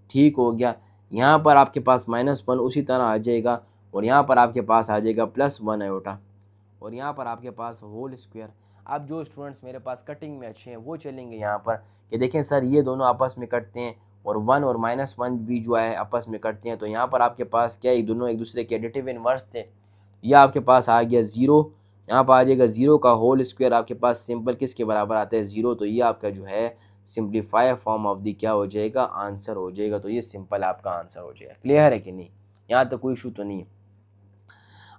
ठीक हो गया। यहाँ पर आपके पास -1 उसी तरह आ जाएगा और यहाँ पर आपके पास आ जाएगा +1 आयोटा और यहाँ पर आपके पास होल स्क्वायर। अब जो स्टूडेंट्स मेरे पास कटिंग में अच्छे हैं वो चलेंगे यहाँ पर कि देखें सर ये दोनों आपस में कटते हैं और 1 और -1 भी जो है आपस में कटते हैं, तो यहाँ पर आपके पास क्या है, दोनों एक दूसरे के एडिटिव इनवर्स थे। यह आपके पास आ गया 0, यहाँ पर आ जाएगा 0 का होल स्क्वायर आपके पास सिंपल किसके बराबर आता है, 0। तो ये आपका जो है सिंप्लीफाई फॉर्म ऑफ दी क्या हो जाएगा, आंसर हो जाएगा। तो ये सिंपल आपका आंसर हो जाएगा। क्लियर है कि नहीं, यहाँ तो कोई इशू तो नहीं है।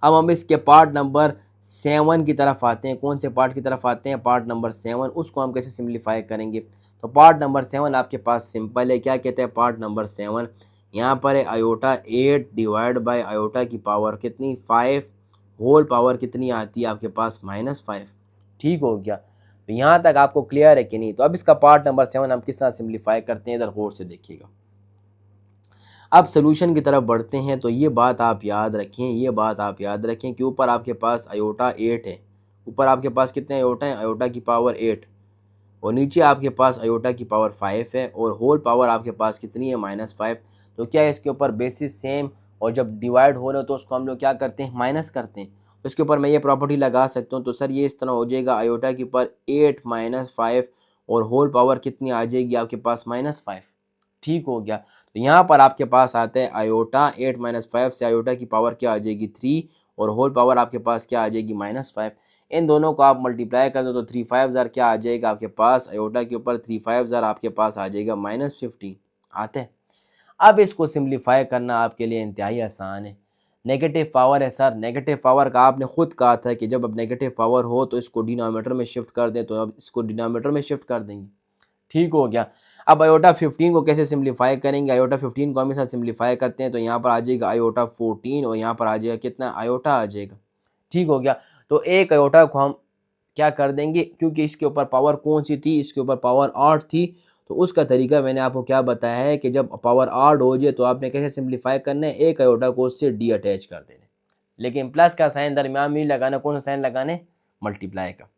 अब हम इसके पार्ट नंबर 7 की तरफ आते हैं। कौन से पार्ट की तरफ आते हैं, पार्ट नंबर 7, उसको हम कैसे सिंप्लीफाई करेंगे। तो पार्ट नंबर 7 आपके पास सिंपल है। क्या कहते हैं पार्ट नंबर 7, यहाँ पर है आयोटा 8 डिवाइड बाय आयोटा की पावर कितनी, 5, होल पावर कितनी आती है आपके पास, -5। ठीक हो गया। तो यहाँ तक आपको क्लियर है कि नहीं। तो अब इसका पार्ट नंबर 7 हम किस तरह सिंप्लीफाई करते हैं, इधर गौर से देखिएगा। अब सोल्यूशन की तरफ बढ़ते हैं। तो ये बात आप याद रखें, ये बात आप याद रखें कि ऊपर आपके पास आयोटा 8 है, ऊपर आपके पास कितने आयोटा हैं, आयोटा की पावर 8, और नीचे आपके पास आयोटा की पावर 5 है और होल पावर आपके पास कितनी है, -5। तो क्या है, इसके ऊपर बेसिस सेम, और जब डिवाइड हो रहे हो तो उसको हम लोग क्या करते हैं, माइनस करते हैं। तो इसके ऊपर मैं ये प्रॉपर्टी लगा सकता हूँ। तो सर ये इस तरह हो जाएगा, आयोटा के ऊपर 8 -5 और होल पावर कितनी आ जाएगी आपके पास, -5। ठीक हो गया। तो यहाँ पर आपके पास आता है आयोटा 8 -5 से आयोटा की पावर क्या आ जाएगी, 3, और होल पावर आपके पास क्या आ जाएगी, -5। इन दोनों को आप मल्टीप्लाई कर दो तो 3 5 ज़ार क्या आ जाएगा आपके पास, आयोटा के ऊपर 3 5 ज़ार आपके पास आ जाएगा -15 आते हैं। अब इसको सिंप्लीफाई करना आपके लिए इंतहाई आसान है। नेगेटिव पावर है सर, नेगेटिव पावर का आपने खुद कहा था कि जब अब नेगेटिव पावर हो तो इसको डिनोमिनेटर में शिफ्ट कर दें, तो अब इसको डिनोमिनेटर में शिफ्ट कर देंगे। ठीक हो गया। अब आयोटा 15 को कैसे सिंप्लीफाई करेंगे, आयोटा 15 को हमेशा सिंप्लीफाई करते हैं तो यहाँ पर आ जाएगा आयोटा 14 और यहाँ पर आ जाएगा कितना, आयोटा आ जाएगा। ठीक हो गया। तो एक आयोटा को हम क्या कर देंगे, क्योंकि इसके ऊपर पावर कौन सी थी, इसके ऊपर पावर 8 थी, तो उसका तरीका मैंने आपको क्या बताया है कि जब पावर 8 हो जाए तो आपने कैसे सिंप्लीफाई करना है, एक आयोटा को उससे डी अटैच कर देना, लेकिन प्लस का साइन दरमियान में लगाना, कौन सा साइन लगाने, मल्टीप्लाई का।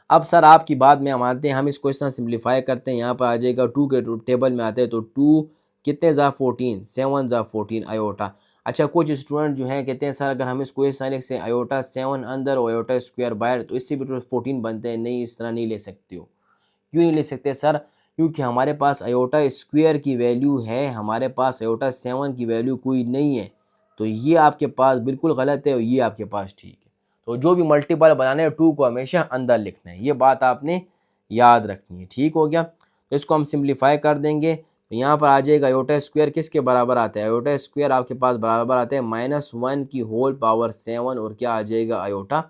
अब सर आपकी बात में हम आते हैं, हम इसको इस तरह सिंप्लीफाई करते हैं। यहाँ पर आ जाएगा 2 के टेबल में आते हैं तो 2 कितने ज़ा 14, 7 ज़ा 14 आयोटा। अच्छा, कुछ स्टूडेंट जो हैं कहते हैं सर अगर हम इसको इस तरह लिख से आयोटा 7 अंदर और आयोटा स्क्वायर बाहर, तो इससे भी तो 14 बनते हैं। नहीं, इस तरह नहीं ले सकते हो। क्यों नहीं ले सकते सर, क्योंकि हमारे पास आयोटा स्क्वायर की वैल्यू है, हमारे पास आयोटा 7 की वैल्यू कोई नहीं है। तो ये आपके पास बिल्कुल गलत है और ये आपके पास ठीक है। तो जो भी मल्टीपल बनाने हैं 2 को हमेशा अंदर लिखना है, ये बात आपने याद रखनी है। ठीक हो गया। तो इसको हम सिंप्लीफाई कर देंगे तो यहाँ पर आ जाएगा आयोटा स्क्वायर किसके बराबर आता है, आयोटा स्क्वायर आपके पास बराबर आता है -1 की होल पावर 7 और क्या आ जाएगा आयोटा।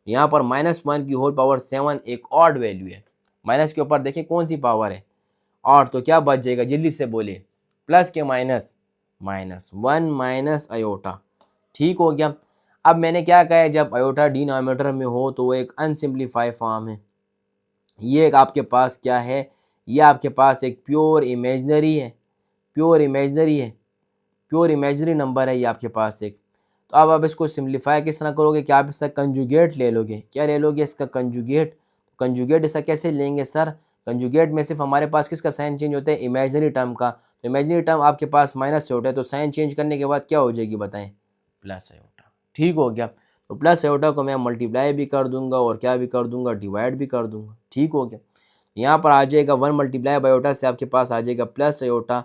यहाँ पर -1 की होल पावर 7 एक ऑड वैल्यू है, माइनस के ऊपर देखिए कौन सी पावर है, ऑड। तो क्या बच जाएगा, जल्दी से बोलिए, प्लस के माइनस, -1 माइनस आयोटा। ठीक हो गया। अब मैंने क्या कहा है, जब आयोटा डिनोमिनेटर में हो तो वो एक अनसिम्प्लीफाई फॉर्म है। ये एक आपके पास क्या है, ये आपके पास एक प्योर इमेजनरी है, प्योर इमेजनरी है, प्योर इमेजनरी नंबर है ये आपके पास एक। तो अब आप इसको सिंप्लीफाई किस तरह करोगे, क्या आप इसका कंजुगेट ले लोगे, क्या ले लोगे इसका कंजुगेट। कंजुगेट इसका कैसे लेंगे सर, कंजुगेट में सिर्फ हमारे पास किसका साइन चेंज होता है, इमेजनरी टर्म का। तो इमेजनरी टर्म आपके पास माइनस से होता है, तो साइन चेंज करने के बाद क्या हो जाएगी बताएं, प्लस आयोटा। ठीक हो गया। तो प्लस आयोटा को मैं मल्टीप्लाई भी कर दूंगा और क्या भी कर दूंगा, डिवाइड भी कर दूंगा। ठीक हो गया। यहाँ पर आ जाएगा 1 मल्टीप्लाई बाय आयोटा से आपके पास आ जाएगा प्लस आयोटा,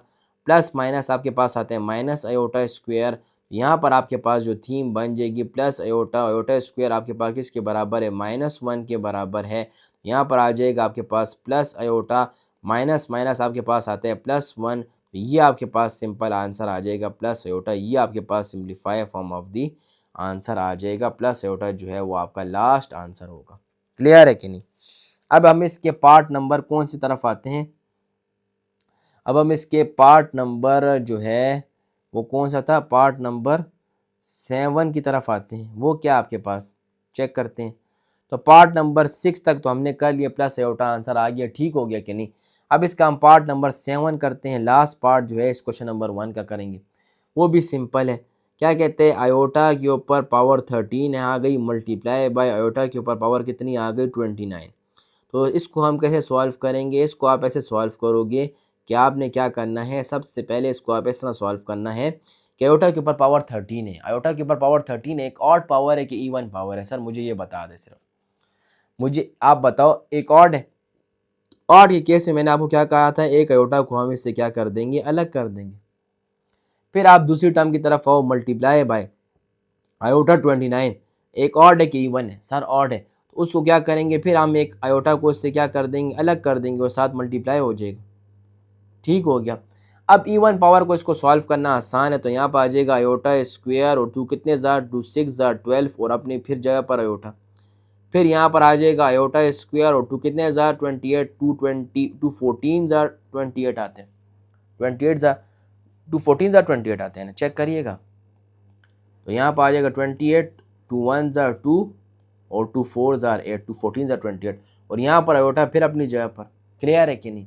प्लस माइनस आपके पास आते हैं माइनस आयोटा स्क्वायर। यहाँ पर आपके पास जो थीम बन जाएगी प्लस आयोटा, आयोटा स्क्वायर आपके पास किसके बराबर है, -1 के बराबर है। यहाँ पर आ जाएगा आपके पास प्लस आयोटा, माइनस माइनस आपके पास आते हैं +1। ये आपके पास सिंपल आंसर आ जाएगा प्लस आयोटा। ये आपके पास simplify form of the answer आ जाएगा, प्लस आयोटा जो है वो आपका लास्ट आंसर होगा। क्लियर है कि नहीं। अब हम इसके पार्ट नंबर कौन सी तरफ आते हैं, अब हम इसके पार्ट नंबर जो है वो कौन सा था, पार्ट नंबर 7 की तरफ आते हैं। वो क्या आपके पास चेक करते हैं। तो पार्ट नंबर 6 तक तो हमने कर लिया, प्लस आयोटा आंसर आ गया, ठीक हो गया कि नहीं। अब इसका हम पार्ट नंबर 7 करते हैं, लास्ट पार्ट जो है इस क्वेश्चन नंबर 1 का करेंगे। वो भी सिंपल है, क्या कहते हैं, आयोटा के ऊपर पावर 13 आ गई, मल्टीप्लाई बाय आयोटा के ऊपर पावर कितनी आ गई, 29। तो इसको हम कैसे सॉल्व करेंगे, इसको आप ऐसे सॉल्व करोगे कि आपने क्या करना है, सबसे पहले इसको आप इस तरह सॉल्व करना है कि आयोटा के ऊपर पावर 13 है, आयोटा के ऊपर पावर 13 है, एक ऑड पावर है कि इवन पावर है। सर मुझे ये बता दें, सिर्फ मुझे आप बताओ, एक ऑड है, ऑड के केस में मैंने आपको क्या कहा था, एक आयोटा को हम इससे क्या कर देंगे, अलग कर देंगे। फिर आप दूसरी टर्म की तरफ आओ, मल्टीप्लाई बाय आयोटा 29, एक ऑड है कि इवन है, सर ऑड है, तो उसको क्या करेंगे, फिर हम एक आयोटा को इससे क्या कर देंगे, अलग कर देंगे और साथ मल्टीप्लाई हो जाएगा, ठीक हो गया। अब इवन पावर को इसको सॉल्व करना आसान है, तो यहाँ पर आ जाएगा आयोटा स्क्वायर और 2 कितने ज़ार, 2 6 ज़ार 12 और अपनी फिर जगह पर आयोटा, फिर यहाँ पर आ जाएगा आयोटा स्क्वायर और 2 कितने ज़ार 28, 2 14 ज़ार 28 आते हैं, 28 ज़ार 2 14 ज़ार 28 आते हैं ना, चेक करिएगा। तो यहाँ पर आ जाएगा 28, 2 1 ज़ार 2 और 2 4 ज़ार 8, 2 14 ज़ार 28 और यहाँ पर आयोटा फिर अपनी जगह पर, क्लियर है कि नहीं।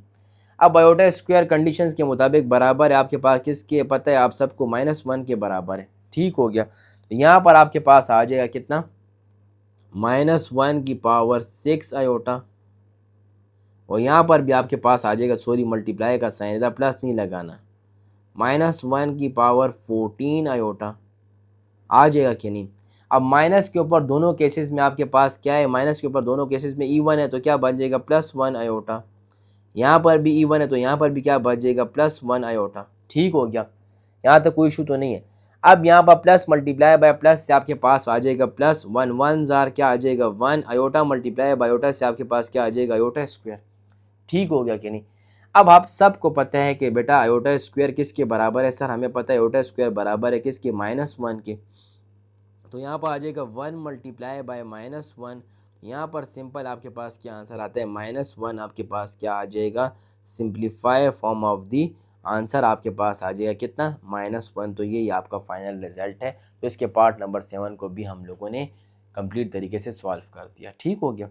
अब आयोटा स्क्वायर कंडीशंस के मुताबिक बराबर है आपके पास किसके, पता है आप सबको, -1 के बराबर है, ठीक हो गया। तो यहाँ पर आपके पास आ जाएगा कितना, -1 की पावर 6 आयोटा और यहाँ पर भी आपके पास आ जाएगा, सॉरी मल्टीप्लाई का साइन था, प्लस नहीं लगाना, -1 की पावर 14 आयोटा आ जाएगा कि नहीं। अब माइनस के ऊपर दोनों केसेस में आपके पास क्या है, माइनस के ऊपर दोनों केसेस में इवन है, तो क्या बन जाएगा, +1 आयोटा। यहाँ पर भी इवन है तो यहाँ पर भी क्या बच जाएगा, +1 आयोटा, ठीक हो गया। यहाँ तक कोई इशू तो नहीं है। अब यहाँ पर प्लस मल्टीप्लाई बाय प्लस से आपके पास आ जाएगा +1, 1 ज़ार क्या आ जाएगा 1, आयोटा मल्टीप्लाई बाय आयोटा से आपके पास क्या आ जाएगा, आयोटा स्क्वायर, ठीक हो गया कि नहीं। अब आप सबको पता है कि बेटा आयोटा स्क्वायर किसके बराबर है, सर हमें पता है आयोटा स्क्वायर बराबर है किसके, -1 के। तो यहाँ पर आ जाएगा 1 मल्टीप्लाई बाय -1, यहाँ पर सिंपल आपके पास क्या आंसर आता है, -1 आपके पास क्या आ जाएगा, simplify form of the answer आपके पास आ जाएगा कितना, -1। तो यही आपका फाइनल रिजल्ट है। तो इसके पार्ट नंबर 7 को भी हम लोगों ने कंप्लीट तरीके से सॉल्व कर दिया, ठीक हो गया।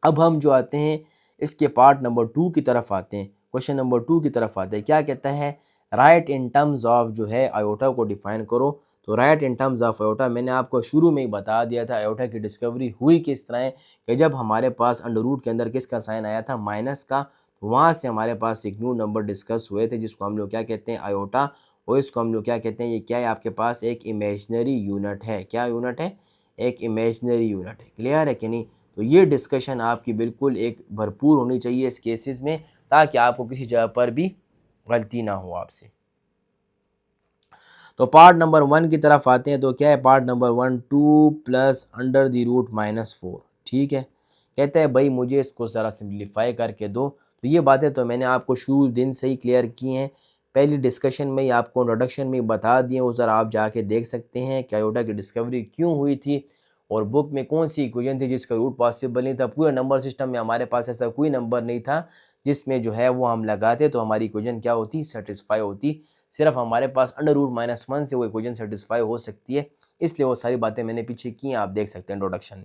अब हम जो आते हैं इसके पार्ट नंबर 2 की तरफ आते हैं, क्वेश्चन नंबर 2 की तरफ आते हैं। क्या कहता है, राइट इन टर्म्स ऑफ जो है आयोटा को डिफाइन करो। तो right in terms of iota मैंने आपको शुरू में ही बता दिया था, आयोटा की डिस्कवरी हुई किस तरह है कि जब हमारे पास अंडर रूट के अंदर किसका साइन आया था, माइनस का। तो वहाँ से हमारे पास एक न्यू नंबर डिस्कस हुए थे जिसको हम लोग क्या कहते हैं, आयोटा, और इसको हम लोग क्या कहते हैं, ये क्या है आपके पास, एक इमेजनरी यूनिट है। क्या यूनिट है, एक इमेजनरी यूनिट है, क्लियर है कि नहीं। तो ये डिस्कशन आपकी बिल्कुल एक भरपूर होनी चाहिए इस केसेस में, ताकि आपको किसी जगह पर भी गलती ना हो आपसे। तो पार्ट नंबर 1 की तरफ आते हैं। तो क्या है part number 1, 2 plus under the root -4, ठीक है। कहते हैं भाई मुझे इसको ज़रा सिंप्लीफाई करके दो। तो ये बातें तो मैंने आपको शुरू दिन से ही क्लियर की हैं, पहली डिस्कशन में ही आपको इंट्रोडक्शन में ही बता दिए, उस ज़रा आप जाके देख सकते हैं कि आयोटा की डिस्कवरी क्यों हुई थी और बुक में कौन सी इक्वेशन थी जिसका रूट पॉसिबल नहीं था। पूरे नंबर सिस्टम में हमारे पास ऐसा कोई नंबर नहीं था जिसमें जो है वो हम लगाते तो हमारी इक्वेशन क्या होती, सेटिस्फाई होती। सिर्फ हमारे पास अंडर रूट -1 से वो इक्वेशन सेटिस्फाई हो सकती है, इसलिए वो सारी बातें मैंने पीछे की हैं, आप देख सकते हैं इंट्रोडक्शन में।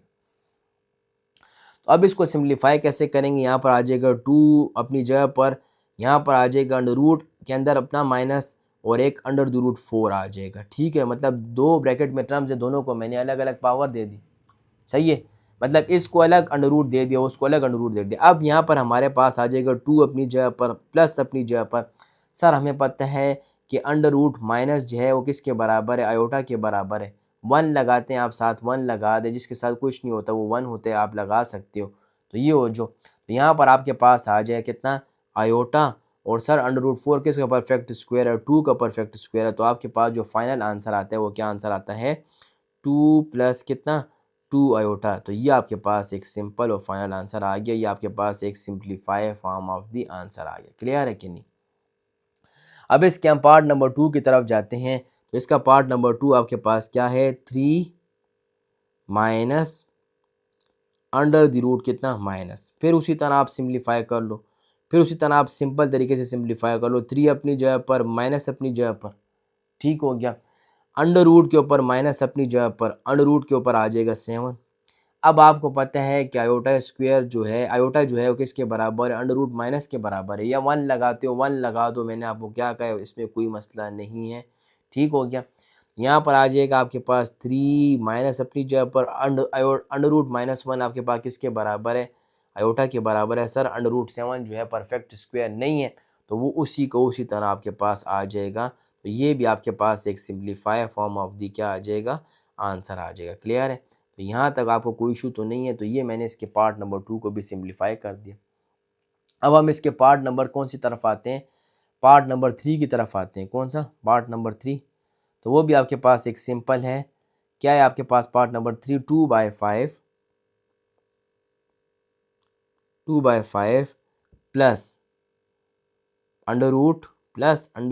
तो अब इसको सिंप्लीफाई कैसे करेंगे, यहाँ पर आ जाएगा 2 अपनी जगह पर, यहाँ पर आ जाएगा अंडर रूट के अंदर अपना माइनस और एक अंडर द रूट 4 आ जाएगा, ठीक है। मतलब दो ब्रैकेट में टर्म्स है, दोनों को मैंने अलग अलग पावर दे दी, सही है। मतलब इसको अलग अंडर रूट दे दिया, उसको अलग अंडर रूट दे दिया। अब यहाँ पर हमारे पास आ जाएगा 2 अपनी जगह पर प्लस अपनी जगह पर। सर हमें पता है कि अंडर रूट माइनस जो है वो किसके बराबर है, आयोटा के बराबर है। 1 लगाते हैं आप, साथ 1 लगा दें, जिसके साथ कुछ नहीं होता वो 1 होते हैं, आप लगा सकते हो। तो ये हो जो, तो यहाँ पर आपके पास आ जाए कितना, आयोटा, और सर अंडर रूट 4 किसका परफेक्ट स्क्वायर है, 2 का परफेक्ट स्क्वायर है। तो आपके पास जो फाइनल आंसर आता है वो क्या आंसर आता है, 2 प्लस कितना, 2 आयोटा। तो ये आपके पास एक सिंपल और फाइनल आंसर आ गया, ये आपके पास एक simplify form of the answer आ गया, क्लियर है कि नहीं। अब इसके हम पार्ट नंबर 2 की तरफ जाते हैं। तो इसका पार्ट नंबर 2 आपके पास क्या है, 3 माइनस अंडर द रूट कितना, माइनस, फिर उसी तरह आप सिंप्लीफाई कर लो। फिर उसी तरह आप सिंपल तरीके से सिंप्लीफाई कर लो, 3 अपनी जगह पर, माइनस अपनी जगह पर, ठीक हो गया। अंडर रूट के ऊपर माइनस अपनी जगह पर, अंडर रूट के ऊपर आ जाएगा 7। अब आपको पता है कि आयोटा स्क्वायर जो है, आयोटा जो है वो किसके बराबर है, अंडर रूट माइनस के बराबर है। या 1 लगाते हो 1 लगा दो, मैंने आपको क्या कहा, इसमें कोई मसला नहीं है, ठीक हो गया। यहाँ पर आ जाएगा आपके पास 3 माइनस अपनी जगह पर, अंडर रूट -1 आपके पास किसके बराबर है, आयोटा के बराबर है। सर अंडर रूट 7 जो है परफेक्ट स्क्वायर नहीं है, तो वो उसी को उसी तरह आपके पास आ जाएगा। तो ये भी आपके पास एक सिंप्लीफाई फॉर्म ऑफ दी क्या आ जाएगा, आंसर आ जाएगा। क्लियर है? तो यहाँ तक आपको कोई इशू तो नहीं है। तो ये मैंने इसके पार्ट नंबर 2 को भी सिंप्लीफाई कर दिया। अब हम इसके पार्ट नंबर कौन सी तरफ आते हैं, पार्ट नंबर 3 की तरफ आते हैं। कौन सा पार्ट नंबर 3, तो वो भी आपके पास एक सिंपल है। क्या है आपके पास part number 3, 2/5 plus under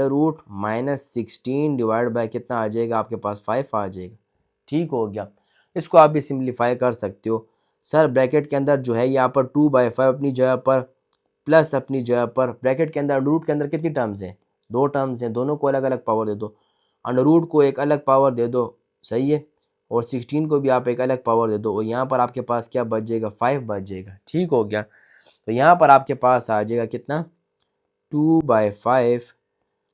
root -16 divide by कितना आ जाएगा आपके पास 5 आ जाएगा, ठीक हो गया। इसको आप भी सिंप्लीफाई कर सकते हो। सर ब्रैकेट के अंदर जो है यहाँ पर 2/5 अपनी जगह पर, प्लस अपनी जगह पर, ब्रैकेट के अंदर अंडर रूट के अंदर कितनी टर्म्स हैं, 2 टर्म्स हैं, दोनों को अलग अलग पावर दे दो। अंडर रूट को एक अलग पावर दे दो, सही है, और 16 को भी आप एक अलग पावर दे दो, और यहाँ पर आपके पास क्या बच जाएगा, 5 बच जाएगा, ठीक हो गया। तो यहाँ पर आपके पास आ जाएगा कितना, 2/5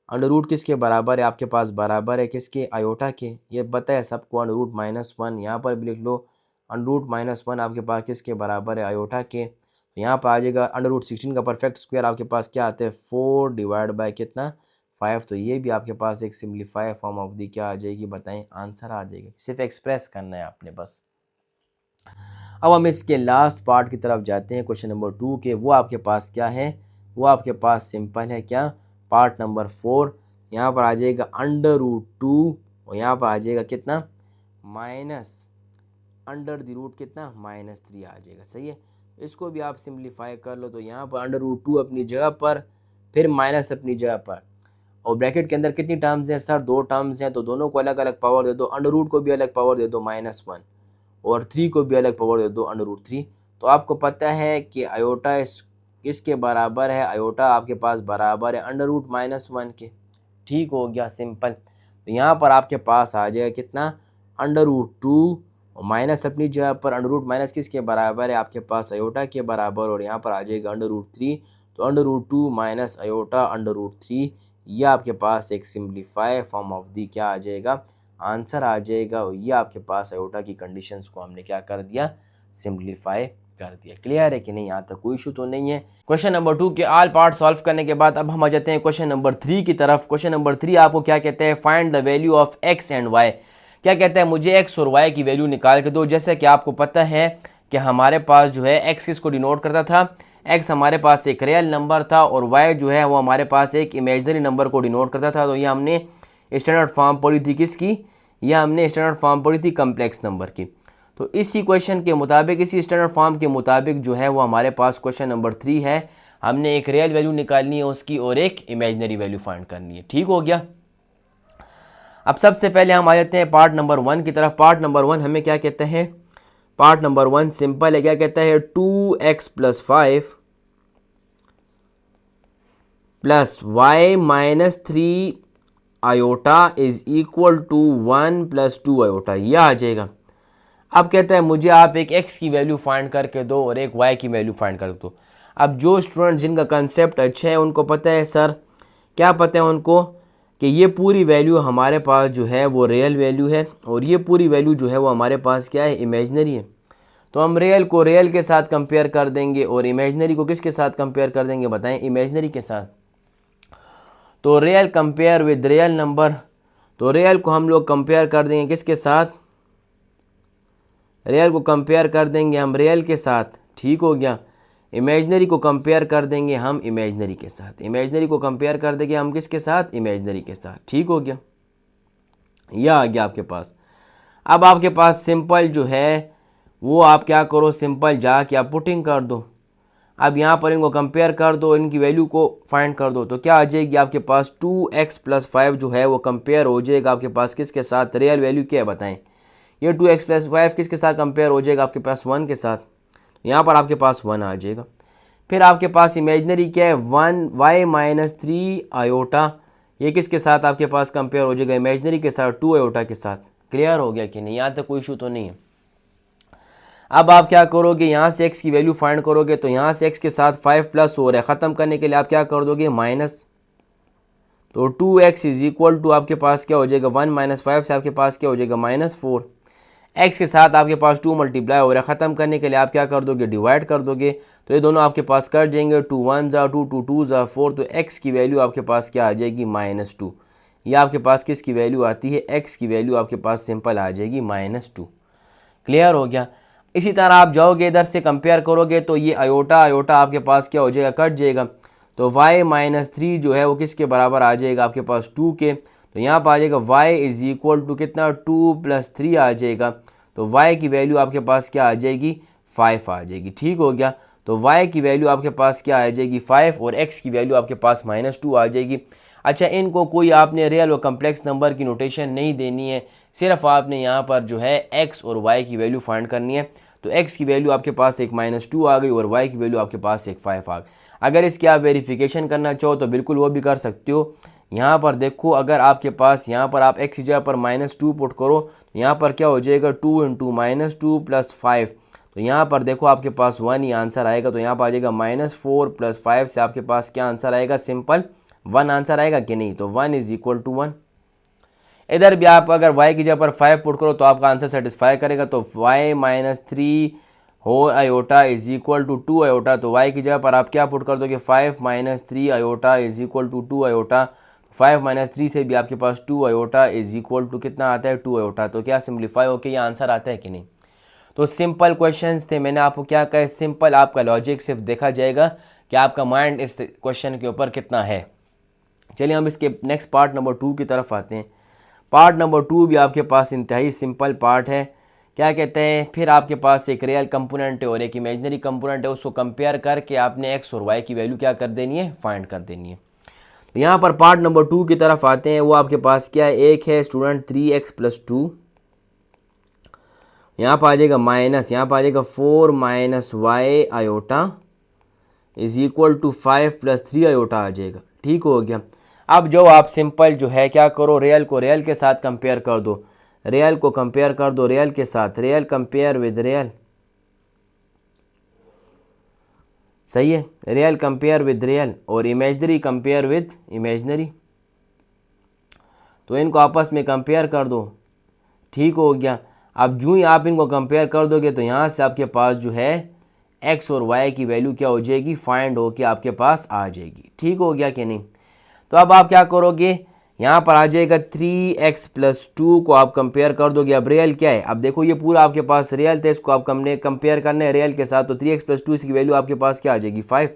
अंडर रूट किसके बराबर है, आपके पास बराबर है किसके, आयोटा के। ये पता है सबको, अंडर रूट -1 यहाँ पर भी लिख लो, अंडर रूट -1 आपके पास किसके बराबर है, आयोटा के। तो यहाँ पर आ जाएगा अंडर रूट 16 का परफेक्ट स्क्वायर आपके पास क्या आता है, 4 डिवाइड बाय कितना, 5। तो ये भी आपके पास एक सिंप्लीफाई फॉर्म ऑफ दी क्या आ जाएगी, बताएं, आंसर आ जाएगी। सिर्फ एक्सप्रेस करना है आपने बस। अब हम इसके लास्ट पार्ट की तरफ जाते हैं, क्वेश्चन नंबर 2 के। वो आपके पास क्या है, वो आपके पास सिंपल है, क्या, पार्ट नंबर 4। यहाँ पर आ जाएगा अंडर रूट 2, और यहाँ पर आ जाएगा कितना, माइनस अंडर द रूट कितना, -3 आ जाएगा, सही है। इसको भी आप सिंप्लीफाई कर लो। तो यहाँ पर अंडर रूट 2 अपनी जगह पर, फिर माइनस अपनी जगह पर, और ब्रैकेट के अंदर कितनी टर्म्स हैं सर, 2 टर्म्स हैं, तो दोनों को अलग अलग पावर दे दो। अंडर रूट को भी अलग पावर दे दो -1, और 3 को भी अलग पावर दे दो, अंडर रूट 3। तो आपको पता है कि आयोटा किसके बराबर है, आयोटा आपके पास बराबर है अंडर रूट -1 के, ठीक हो गया, सिंपल। तो यहाँ पर आपके पास आ जाएगा कितना, अंडर रूट 2, और माइनस अपनी जगह पर, अंडर रूट माइनस किसके बराबर है, आपके पास आयोटा के बराबर, और यहाँ पर आ जाएगा अंडर रूट 3। तो under root 2 minus iota under root 3, यह आपके पास एक सिंप्लीफाई फॉर्म ऑफ दी क्या आ जाएगा, आंसर आ जाएगा। और ये आपके पास आयोटा की कंडीशंस को हमने क्या कर दिया, सिंप्लीफाई कर दिया। क्लियर है कि नहीं, यहाँ तक कोई इशू तो नहीं है। क्वेश्चन नंबर 2 के ऑल पार्ट सॉल्व करने के बाद अब हम आ जाते हैं क्वेश्चन नंबर 3 की तरफ। क्वेश्चन नंबर 3 आपको क्या कहते हैं, find the value of X and Y. क्या कहता है, मुझे एक्स और वाई की वैल्यू निकाल के दो। जैसे कि आपको पता है कि हमारे पास जो है एक्स किसको डिनोट करता था, एक्स हमारे पास एक रियल नंबर था, और वाई जो है वो हमारे पास एक इमेजनरी नंबर को डिनोट करता था। तो ये हमने स्टैंडर्ड फॉर्म पढ़ी थी किसकी, यह हमने स्टैंडर्ड फॉर्म पढ़ी थी कम्प्लेक्स नंबर की। तो इसी क्वेश्चन के मुताबिक, इसी स्टैंडर्ड फॉर्म के मुताबिक जो है वो हमारे पास क्वेश्चन नंबर 3 है। हमने एक रियल वैल्यू निकालनी है उसकी, और एक इमेजनरी वैल्यू फाइंड करनी है, ठीक हो गया। अब सबसे पहले हम आ जाते हैं पार्ट नंबर 1 की तरफ। पार्ट नंबर 1 हमें क्या कहते हैं, पार्ट नंबर 1 सिंपल है, क्या कहता है, 2x + 5 plus y - 3 iota is equal to 1 + 2 iota, यह आ जाएगा। अब कहता है मुझे आप एक x की वैल्यू फाइंड करके दो और एक y की वैल्यू फाइंड कर दो। अब जो स्टूडेंट जिनका कंसेप्ट अच्छा है उनको पता है सर, क्या पता है उनको, कि ये पूरी वैल्यू हमारे पास जो है वो रियल वैल्यू है, और ये पूरी वैल्यू जो है वो हमारे पास क्या है, इमेजनरी है। तो हम रियल को रियल के साथ कंपेयर कर देंगे, और इमेजनरी को किसके साथ कंपेयर कर देंगे, बताएं, इमेजनरी के साथ। तो real compare with real number, तो रियल को हम लोग कंपेयर कर देंगे किसके साथ, रियल को कंपेयर कर देंगे हम रियल के साथ, ठीक हो गया। इमेजनरी को कंपेयर कर देंगे हम इमेजनरी के साथ, इमेजनरी को कंपेयर कर देंगे हम किसके साथ, इमेजनरी के साथ, ठीक हो गया। यह आ गया आपके पास। अब आपके पास सिंपल जो है वो आप क्या करो, सिंपल जाके आप पुटिंग कर दो। अब यहाँ पर इनको कंपेयर कर दो, इनकी वैल्यू को फाइंड कर दो। तो क्या आ जाएगी आपके पास, 2x + 5 जो है वो कंपेयर हो जाएगा आपके पास किसके साथ, रियल वैल्यू क्या है बताएं, ये 2x + 5 किसके साथ कंपेयर हो जाएगा आपके पास, 1 के साथ। यहाँ पर आपके पास 1 आ जाएगा। फिर आपके पास इमेजनरी क्या है 1y माइनस 3 आयोटा, ये किसके साथ आपके पास कंपेयर हो जाएगा, इमेजनरी के साथ 2 आयोटा के साथ। क्लियर हो गया कि नहीं, यहाँ तक कोई इशू तो नहीं है। अब आप क्या करोगे, यहाँ से x की वैल्यू फाइंड करोगे तो यहाँ से x के साथ 5 प्लस हो रहा है, ख़त्म करने के लिए आप क्या कर दोगे माइनस, तो 2x इज इक्वल टू आपके पास क्या हो जाएगा 1 माइनस 5 से आपके पास क्या हो जाएगा -4। x के साथ आपके पास 2 मल्टीप्लाई हो रहा है, ख़त्म करने के लिए आप क्या कर दोगे डिवाइड कर दोगे, तो ये दोनों आपके पास कट जाएंगे, 2 1 ज़ा 2 2 2 ज़ा 4, तो x की वैल्यू आपके पास क्या आ जाएगी -2। ये आपके पास किसकी वैल्यू आती है, x की वैल्यू आपके पास सिंपल आ जाएगी -2। क्लियर हो गया। इसी तरह आप जाओगे इधर से कंपेयर करोगे तो ये आयोटा आयोटा आपके पास क्या हो जाएगा कट जाएगा, तो y माइनस 3 जो है वो किसके बराबर आ जाएगा आपके पास 2 के, तो यहाँ पर आ जाएगा y इज़ इक्वल टू कितना 2 प्लस 3 आ जाएगा, तो y की वैल्यू आपके पास क्या आ जाएगी 5 आ जाएगी। ठीक हो गया, तो y की वैल्यू आपके पास क्या आ जाएगी 5 और x की वैल्यू आपके पास -2 आ जाएगी। अच्छा, इनको कोई आपने रियल और कम्प्लेक्स नंबर की नोटेशन नहीं देनी है, सिर्फ आपने यहाँ पर जो है x और y की वैल्यू फाइंड करनी है, तो x की वैल्यू आपके पास एक -2 आ गई और y की वैल्यू आपके पास एक 5 आ गई। अगर इसकी आप वेरिफिकेशन करना चाहो तो बिल्कुल वो भी कर सकते हो। यहाँ पर देखो, अगर आपके पास यहाँ पर आप x की जगह पर -2 पुट करो तो यहाँ पर क्या हो जाएगा 2 × -2 + 5, तो यहाँ पर देखो आपके पास 1 ही आंसर आएगा, तो यहाँ पर आ जाएगा -4 + 5 से आपके पास क्या आंसर आएगा सिंपल 1 आंसर आएगा कि नहीं, तो 1 इज इक्वल टू 1। इधर भी आप अगर y की जगह पर 5 पुट करो तो आपका आंसर सेटिस्फाई करेगा, तो y माइनस 3 हो iota is equal to 2 iota, तो y की जगह पर आप क्या पुट कर दोगे 5 minus 3 iota is equal to 2 iota, 5 minus 3 से भी आपके पास 2 आयोटा इज इक्वल टू कितना आता है 2 आयोटा, तो क्या सिंप्लीफाई होकर ये आंसर आता है कि नहीं। तो सिंपल क्वेश्चंस थे, मैंने आपको क्या कहा, सिंपल आपका लॉजिक सिर्फ देखा जाएगा कि आपका माइंड इस क्वेश्चन के ऊपर कितना है। चलिए हम इसके नेक्स्ट पार्ट नंबर 2 की तरफ आते हैं। पार्ट नंबर 2 भी आपके पास इंतहाई सिंपल पार्ट है। क्या कहते हैं, फिर आपके पास एक रियल कंपोनेंट है और एक इमेजनरी कंपोनेंट है, उसको कंपेयर करके आपने x और y की वैल्यू क्या कर देनी है फाइंड कर देनी है। तो यहाँ पर पार्ट नंबर 2 की तरफ आते हैं। वो आपके पास क्या है, एक है स्टूडेंट 3x + 2, यहाँ पर आ जाएगा माइनस, यहाँ पर आ जाएगा 4 minus y iota is equal to 5 + 3 iota आ जाएगा। ठीक हो गया। अब जो आप सिंपल जो है क्या करो, रियल को रियल के साथ कंपेयर कर दो, रियल को कंपेयर कर दो रियल के साथ, रियल कंपेयर विद रियल, सही है, रियल कंपेयर विद रियल और इमेजनरी कंपेयर विद इमेजनरी, तो इनको आपस में कंपेयर कर दो। ठीक हो गया। अब जो ही आप इनको कंपेयर कर दोगे तो यहाँ से आपके पास जो है x और y की वैल्यू क्या हो जाएगी फाइंड हो के आपके पास आ जाएगी। ठीक हो गया कि नहीं। तो अब आप क्या करोगे, यहाँ पर आ जाएगा 3x + 2 को आप कंपेयर कर दोगे। अब रियल क्या है, अब देखो ये पूरा आपके पास रियल था, इसको आप कंपेयर करने हैं रियल के साथ, तो 3x + 2 इसकी वैल्यू आपके पास क्या आ जाएगी 5,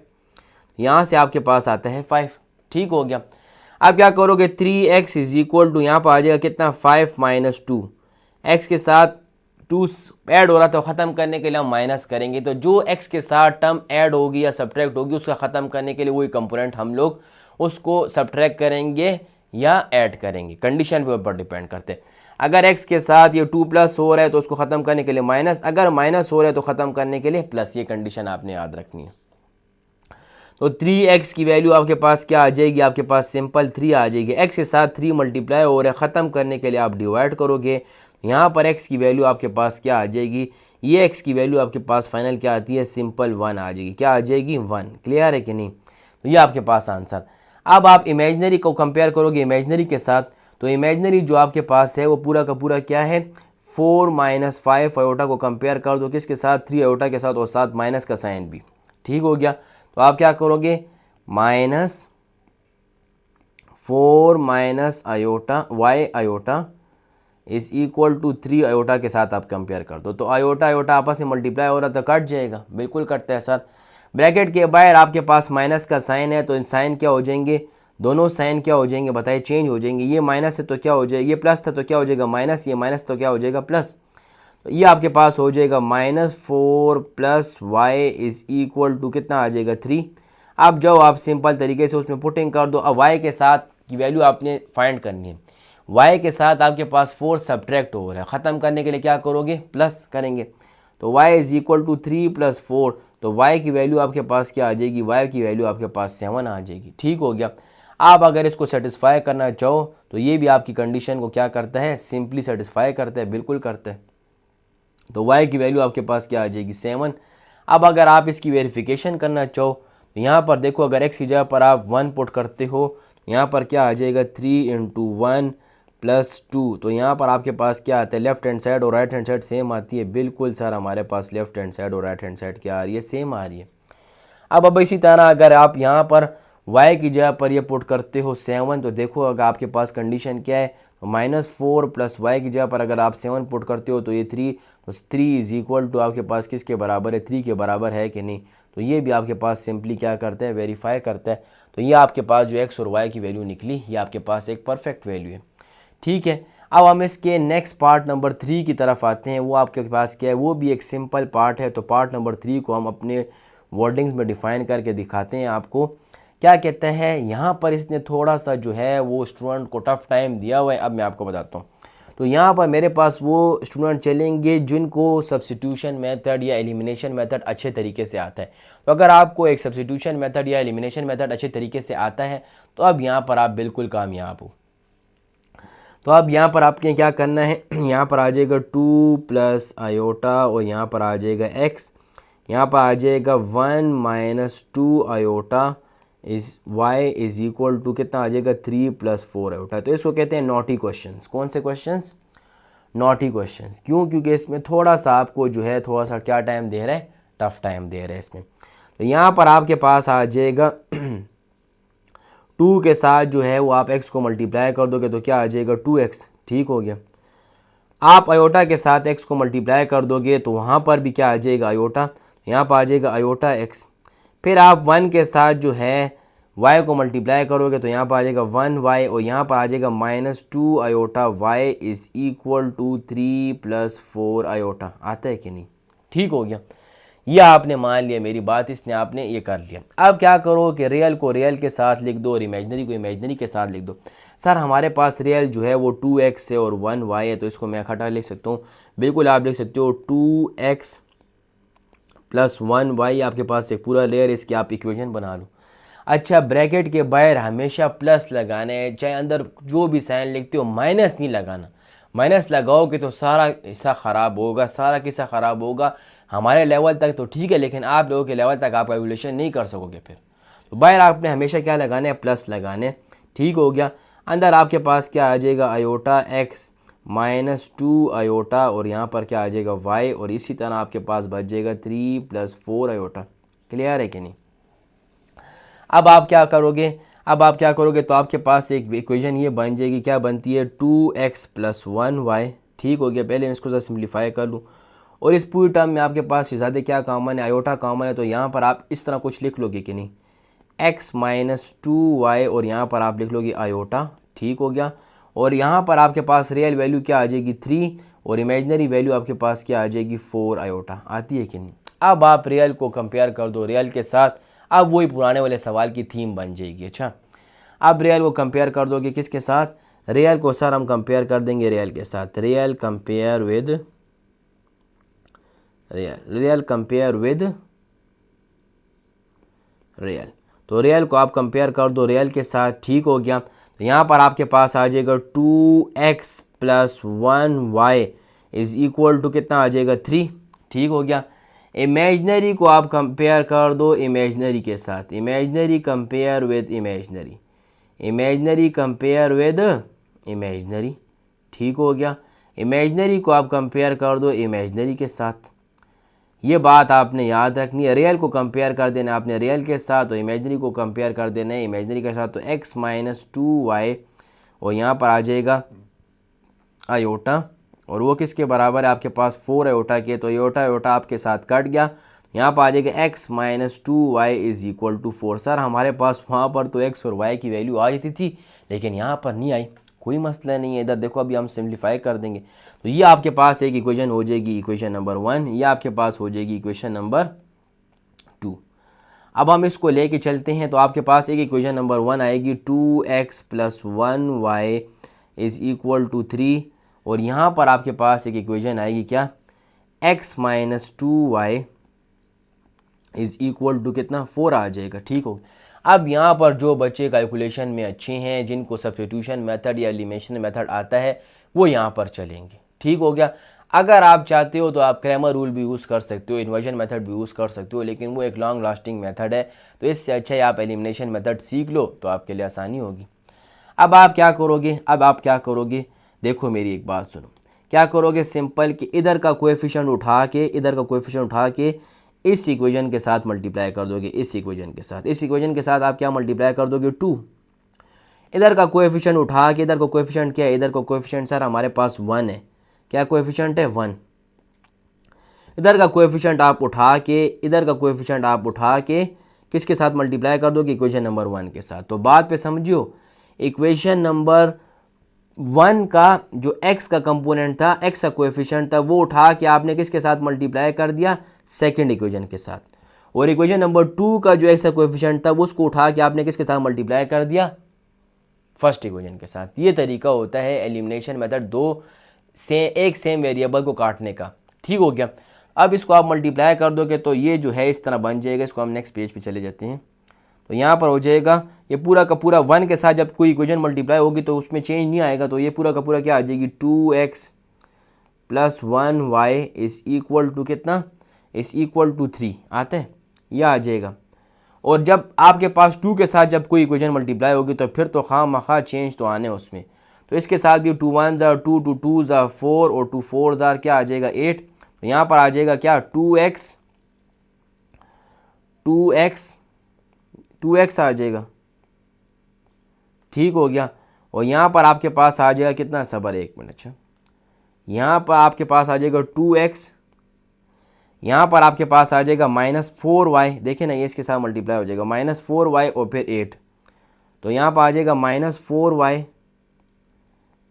यहाँ से आपके पास आता है 5। ठीक हो गया। अब क्या करोगे 3x इज इक्वल टू यहाँ पर आ जाएगा कितना 5 माइनस 2, x के साथ 2 ऐड हो रहा था, ख़त्म करने के लिए हम माइनस करेंगे, तो जो x के साथ टर्म ऐड होगी या सब्ट्रैक्ट होगी उसका ख़त्म करने के लिए वही कंपोनेंट हम लोग उसको सब्ट्रैक्ट करेंगे या ऐड करेंगे, कंडीशन के ऊपर डिपेंड करते हैं। अगर x के साथ ये 2 प्लस हो रहा है तो उसको ख़त्म करने के लिए माइनस, अगर माइनस हो रहा है तो ख़त्म करने के लिए प्लस, ये कंडीशन आपने याद रखनी है। तो 3x की वैल्यू आपके पास क्या आ जाएगी, आपके पास सिंपल 3 आ जाएगी। x के साथ 3 मल्टीप्लाई हो रहा है, ख़त्म करने के लिए आप डिवाइड करोगे, यहाँ पर x की वैल्यू आपके पास क्या आ जाएगी, ये x की वैल्यू आपके पास फाइनल क्या आती है सिंपल 1 आ जाएगी। क्या आ जाएगी 1। क्लियर है कि नहीं। तो ये आपके पास आंसर। अब आप इमेजनरी को कंपेयर करोगे इमेजनरी के साथ, तो इमेजनरी जो आपके पास है वो पूरा का पूरा क्या है 4 माइनस 5 आयोटा को कंपेयर कर दो किसके साथ 3 आयोटा के साथ और साथ माइनस का साइन भी। ठीक हो गया। तो आप क्या करोगे -4 minus iota y iota is equal to 3 iota के साथ आप कंपेयर कर दो, तो आयोटा आयोटा आपस में मल्टीप्लाई हो रहा तो कट जाएगा, बिल्कुल कटता है सर। ब्रैकेट के बाहर आपके पास माइनस का साइन है, तो इन साइन क्या हो जाएंगे, दोनों साइन क्या हो जाएंगे बताइए, चेंज हो जाएंगे। ये माइनस है तो क्या हो जाएगा, ये प्लस था तो क्या हो जाएगा माइनस, ये माइनस तो क्या हो जाएगा प्लस, तो ये आपके पास हो जाएगा -4 + y इज इक्वल टू कितना आ जाएगा 3। अब जो आप सिंपल तरीके से उसमें पुटिंग कर दो। अब y के साथ की वैल्यू आपने फाइंड करनी है, y के साथ आपके पास 4 सब्ट्रैक्ट हो रहा है, ख़त्म करने के लिए क्या करोगे प्लस करेंगे, तो y इज इक्वल टू 3 + 4, तो तो y की वैल्यू आपके पास क्या आ जाएगी, y की वैल्यू आपके पास 7 आ जाएगी। ठीक हो गया। आप अगर इसको सेटिस्फाई करना चाहो तो ये भी आपकी कंडीशन को क्या करता है, सिंपली सेटिस्फाई करता है, बिल्कुल करता है। तो y की वैल्यू आपके पास क्या आ जाएगी, 7। अब अगर आप इसकी वेरिफिकेशन करना चाहो तो यहाँ पर देखो, अगर x की जगह पर आप 1 पुट करते हो तो यहाँ पर क्या आ जाएगा, 3 × 1 + 2। तो यहाँ पर आपके पास क्या आता है, लेफ्ट हैंड साइड और राइट हैंड साइड सेम आती है। बिल्कुल सर, हमारे पास लेफ्ट हैंड साइड और राइट हैंड साइड क्या आ रही है, सेम आ रही है। अब इसी तरह अगर आप यहाँ पर y की जगह पर ये पुट करते हो 7, तो देखो अगर आपके पास कंडीशन क्या है, तो -4 + y की जगह पर अगर आप 7 पुट करते हो तो ये 3, तो 3 = आपके पास किसके बराबर है, 3 के बराबर है कि नहीं। तो ये भी आपके पास सिंपली क्या करता है, वेरीफाई करता है। तो ये आपके पास जो x और y की वैल्यू निकली, ये आपके पास एक परफेक्ट वैल्यू है। ठीक है, अब हम इसके नेक्स्ट पार्ट नंबर 3 की तरफ आते हैं। वो आपके पास क्या है, वो भी एक सिंपल पार्ट है। तो पार्ट नंबर 3 को हम अपने वर्डिंग्स में डिफाइन करके दिखाते हैं आपको। क्या कहते हैं यहाँ पर, इसने थोड़ा सा जो है वो स्टूडेंट को टफ टाइम दिया हुआ है। अब मैं आपको बताता हूँ। तो यहाँ पर मेरे पास वो स्टूडेंट चलेंगे जिनको सब्स्टिट्यूशन मेथड या एलिमिनेशन मेथड अच्छे तरीके से आता है। तो अगर आपको एक सब्स्टिट्यूशन मेथड या एलिमिनेशन मेथड अच्छे तरीके से आता है तो अब यहाँ पर आप बिल्कुल कामयाब हो। तो अब यहाँ पर आपके क्या करना है, यहाँ पर आ जाएगा 2 + आयोटा और यहाँ पर आ जाएगा x, यहाँ पर आ जाएगा 1 - 2 आयोटा इस y = कितना आ जाएगा, 3 + 4 आयोटा। तो इसको कहते हैं नॉटी क्वेश्चंस। कौन से क्वेश्चंस, नॉटी क्वेश्चंस। क्यों, क्योंकि इसमें थोड़ा सा आपको जो है थोड़ा सा क्या टाइम दे रहा है, टफ टाइम दे रहा है इसमें। तो यहाँ पर आपके पास आ जाएगा 2 के साथ जो है वो आप x को मल्टीप्लाई कर दोगे तो क्या आ जाएगा, 2x। ठीक हो गया। आप आयोटा के साथ x को मल्टीप्लाई कर दोगे तो वहाँ पर भी क्या आ जाएगा, आयोटा। यहाँ पर आ जाएगा आयोटा x। फिर आप 1 के साथ जो है y को मल्टीप्लाई करोगे तो यहाँ पर आ जाएगा 1y और यहाँ पर आ जाएगा -2 आयोटा y = 3 + 4 आयोटा। आता है कि नहीं। ठीक हो गया। ये आपने मान लिया मेरी बात, इसने आपने ये कर लिया। अब क्या करो कि रियल को रियल के साथ लिख दो और इमेजनरी को इमेजनरी के साथ लिख दो। सर हमारे पास रियल जो है वो 2x है और 1y है, तो इसको मैं इकट्ठा लिख सकता हूँ। बिल्कुल आप लिख सकते हो 2x + 1y, आपके पास एक पूरा लेयर, इसकी आप इक्वेशन बना लो। अच्छा, ब्रैकेट के बाहर हमेशा प्लस लगाना है, चाहे अंदर जो भी साइन लिखते हो माइनस नहीं लगाना। माइनस लगाओगे तो सारा हिस्सा ख़राब होगा, सारा किस्सा ख़राब होगा। हमारे लेवल तक तो ठीक है, लेकिन आप लोगों के लेवल तक आप कैलकुलेशन नहीं कर सकोगे फिर। तो बाहर आपने हमेशा क्या लगाना है, प्लस लगाने। ठीक हो गया। अंदर आपके पास क्या आ जाएगा, आयोटा x -2 आयोटा और यहाँ पर क्या आ जाएगा y, और इसी तरह आपके पास बच जाएगा 3 + 4 आयोटा। क्लियर है कि नहीं। अब आप क्या करोगे, तो आपके पास एक इक्वेशन ये बन जाएगी, क्या बनती है, 2x + 1y। ठीक हो गया। पहले मैं इसको ज़रा सिंप्लीफाई कर लूँ और इस पूरी टर्म में आपके पास ज़्यादा क्या कॉमन है, आयोटा कॉमन है। तो यहाँ पर आप इस तरह कुछ लिख लोगे कि नहीं, x - 2y और यहाँ पर आप लिख लोगे आयोटा। ठीक हो गया। और यहाँ पर आपके पास रियल वैल्यू क्या आ जाएगी, 3, और इमेजनरी वैल्यू आपके पास क्या आ जाएगी, 4 आयोटा। आती है कि नहीं। अब आप रियल को कंपेयर कर दो रियल के साथ, अब वही पुराने वाले सवाल की थीम बन जाएगी। अच्छा, अब रियल को कंपेयर कर दोगे किसके साथ, रियल को सर हम कंपेयर कर देंगे रियल के साथ। Real compare with real. तो रियल को आप कंपेयर कर दो रियल के साथ। ठीक हो गया। तो यहाँ पर आपके पास आ जाएगा 2x + 1y = कितना आ जाएगा, 3। ठीक हो गया। इमेजनरी को आप कंपेयर कर दो इमेजनरी के साथ, imaginary compare with imaginary, imaginary compare with imaginary. ठीक हो गया। इमेजनरी को आप कंपेयर कर दो इमेजनरी के साथ। ये बात आपने याद रखनी है, रियल को कंपेयर कर देना आपने रियल के साथ, तो इमेजनरी को कंपेयर कर देना है इमेजनरी के साथ। तो x - 2y और यहाँ पर आ जाएगा आयोटा, और वो किसके बराबर है आपके पास, 4 आयोटा के। तो आयोटा आपके साथ कट गया। यहाँ पर आ जाएगा x - 2y = 4। सर हमारे पास वहाँ पर तो x और y की वैल्यू आ जाती थी, लेकिन यहाँ पर नहीं आई। कोई मसला नहीं है, इधर देखो अभी हम सिंप्लीफाई कर देंगे। तो ये आपके पास एक इक्वेशन हो जाएगी, इक्वेशन नंबर 1। ये आपके पास हो जाएगी इक्वेशन नंबर 2। अब हम इसको लेके चलते हैं। तो आपके पास एक इक्वेशन नंबर 1 आएगी, 2x + 1y = 3, और यहाँ पर आपके पास एक इक्वेशन आएगी क्या, x - 2y is equal to कितना 4 आ जाएगा। ठीक हो, अब यहाँ पर जो बच्चे कैलकुलेशन में अच्छे हैं, जिनको सब्स्टिट्यूशन मेथड या एलिमिनेशन मेथड आता है, वो यहाँ पर चलेंगे। ठीक हो गया। अगर आप चाहते हो तो आप क्रैमर रूल भी यूज़ कर सकते हो, इन्वर्जन मेथड भी यूज़ कर सकते हो, लेकिन वो एक लॉन्ग लास्टिंग मेथड है, तो इससे अच्छा है आप एलिमिनेशन मेथड सीख लो तो आपके लिए आसानी होगी। अब आप क्या करोगे, देखो मेरी एक बात सुनो, क्या करोगे, सिंपल कि इधर का कोएफिशिएंट उठा के इस इक्वेशन के साथ मल्टीप्लाई कर दोगे, इस इक्वेशन के साथ आप क्या मल्टीप्लाई कर दोगे 2। इधर का कोएफिशिएंट उठा के, इधर का कोएफिशिएंट क्या है, इधर का कोएफिशिएंट सर हमारे पास 1 है, क्या कोएफिशिएंट है 1। इधर का कोएफिशिएंट आप उठा के किसके साथ मल्टीप्लाई कर दोगे, इक्वेशन नंबर 1 के साथ। तो बात पे समझियो, इक्वेशन नंबर 1 का जो x का कंपोनेंट था, x का कोएफिशिएंट था, वो उठा के आपने किसके साथ मल्टीप्लाई कर दिया, सेकंड इक्वेशन के साथ। और इक्वेशन नंबर 2 का जो x का कोएफिशिएंट था, वो उसको उठा के आपने किसके साथ मल्टीप्लाई कर दिया, फर्स्ट इक्वेशन के साथ। ये तरीका होता है एलिमिनेशन मेथड एक सेम वेरिएबल को काटने का। ठीक हो गया। अब इसको आप मल्टीप्लाई कर दोगे तो ये जो है इस तरह बन जाएगा। इसको हम नेक्स्ट पेज पे चले जाते हैं। तो यहाँ पर हो जाएगा ये पूरा का पूरा 1 के साथ जब कोई इक्वेशन मल्टीप्लाई होगी तो उसमें चेंज नहीं आएगा, तो ये पूरा का पूरा क्या आ जाएगी, 2x + 1y is equal to कितना, इज़ इक्वल टू 3 आता है, यह आ जाएगा। और जब आपके पास 2 के साथ जब कोई इक्वेशन मल्टीप्लाई होगी तो फिर तो खामखा चेंज तो आने उसमें। तो इसके साथ भी 2 1 ज़ा 2, 2 2 ज़ा 4 और 2 4 ज़ा क्या आ जाएगा 8। तो यहाँ पर आ जाएगा क्या 2x आ जाएगा। ठीक हो गया। और यहाँ पर आपके पास आ जाएगा कितना, सबर एक मिनट, अच्छा यहाँ पर आपके पास आ जाएगा 2x, यहाँ पर आपके पास आ जाएगा -4y। देखिए ना, ये इसके साथ मल्टीप्लाई हो जाएगा, -4y और फिर 8। तो यहाँ पर आ जाएगा -4y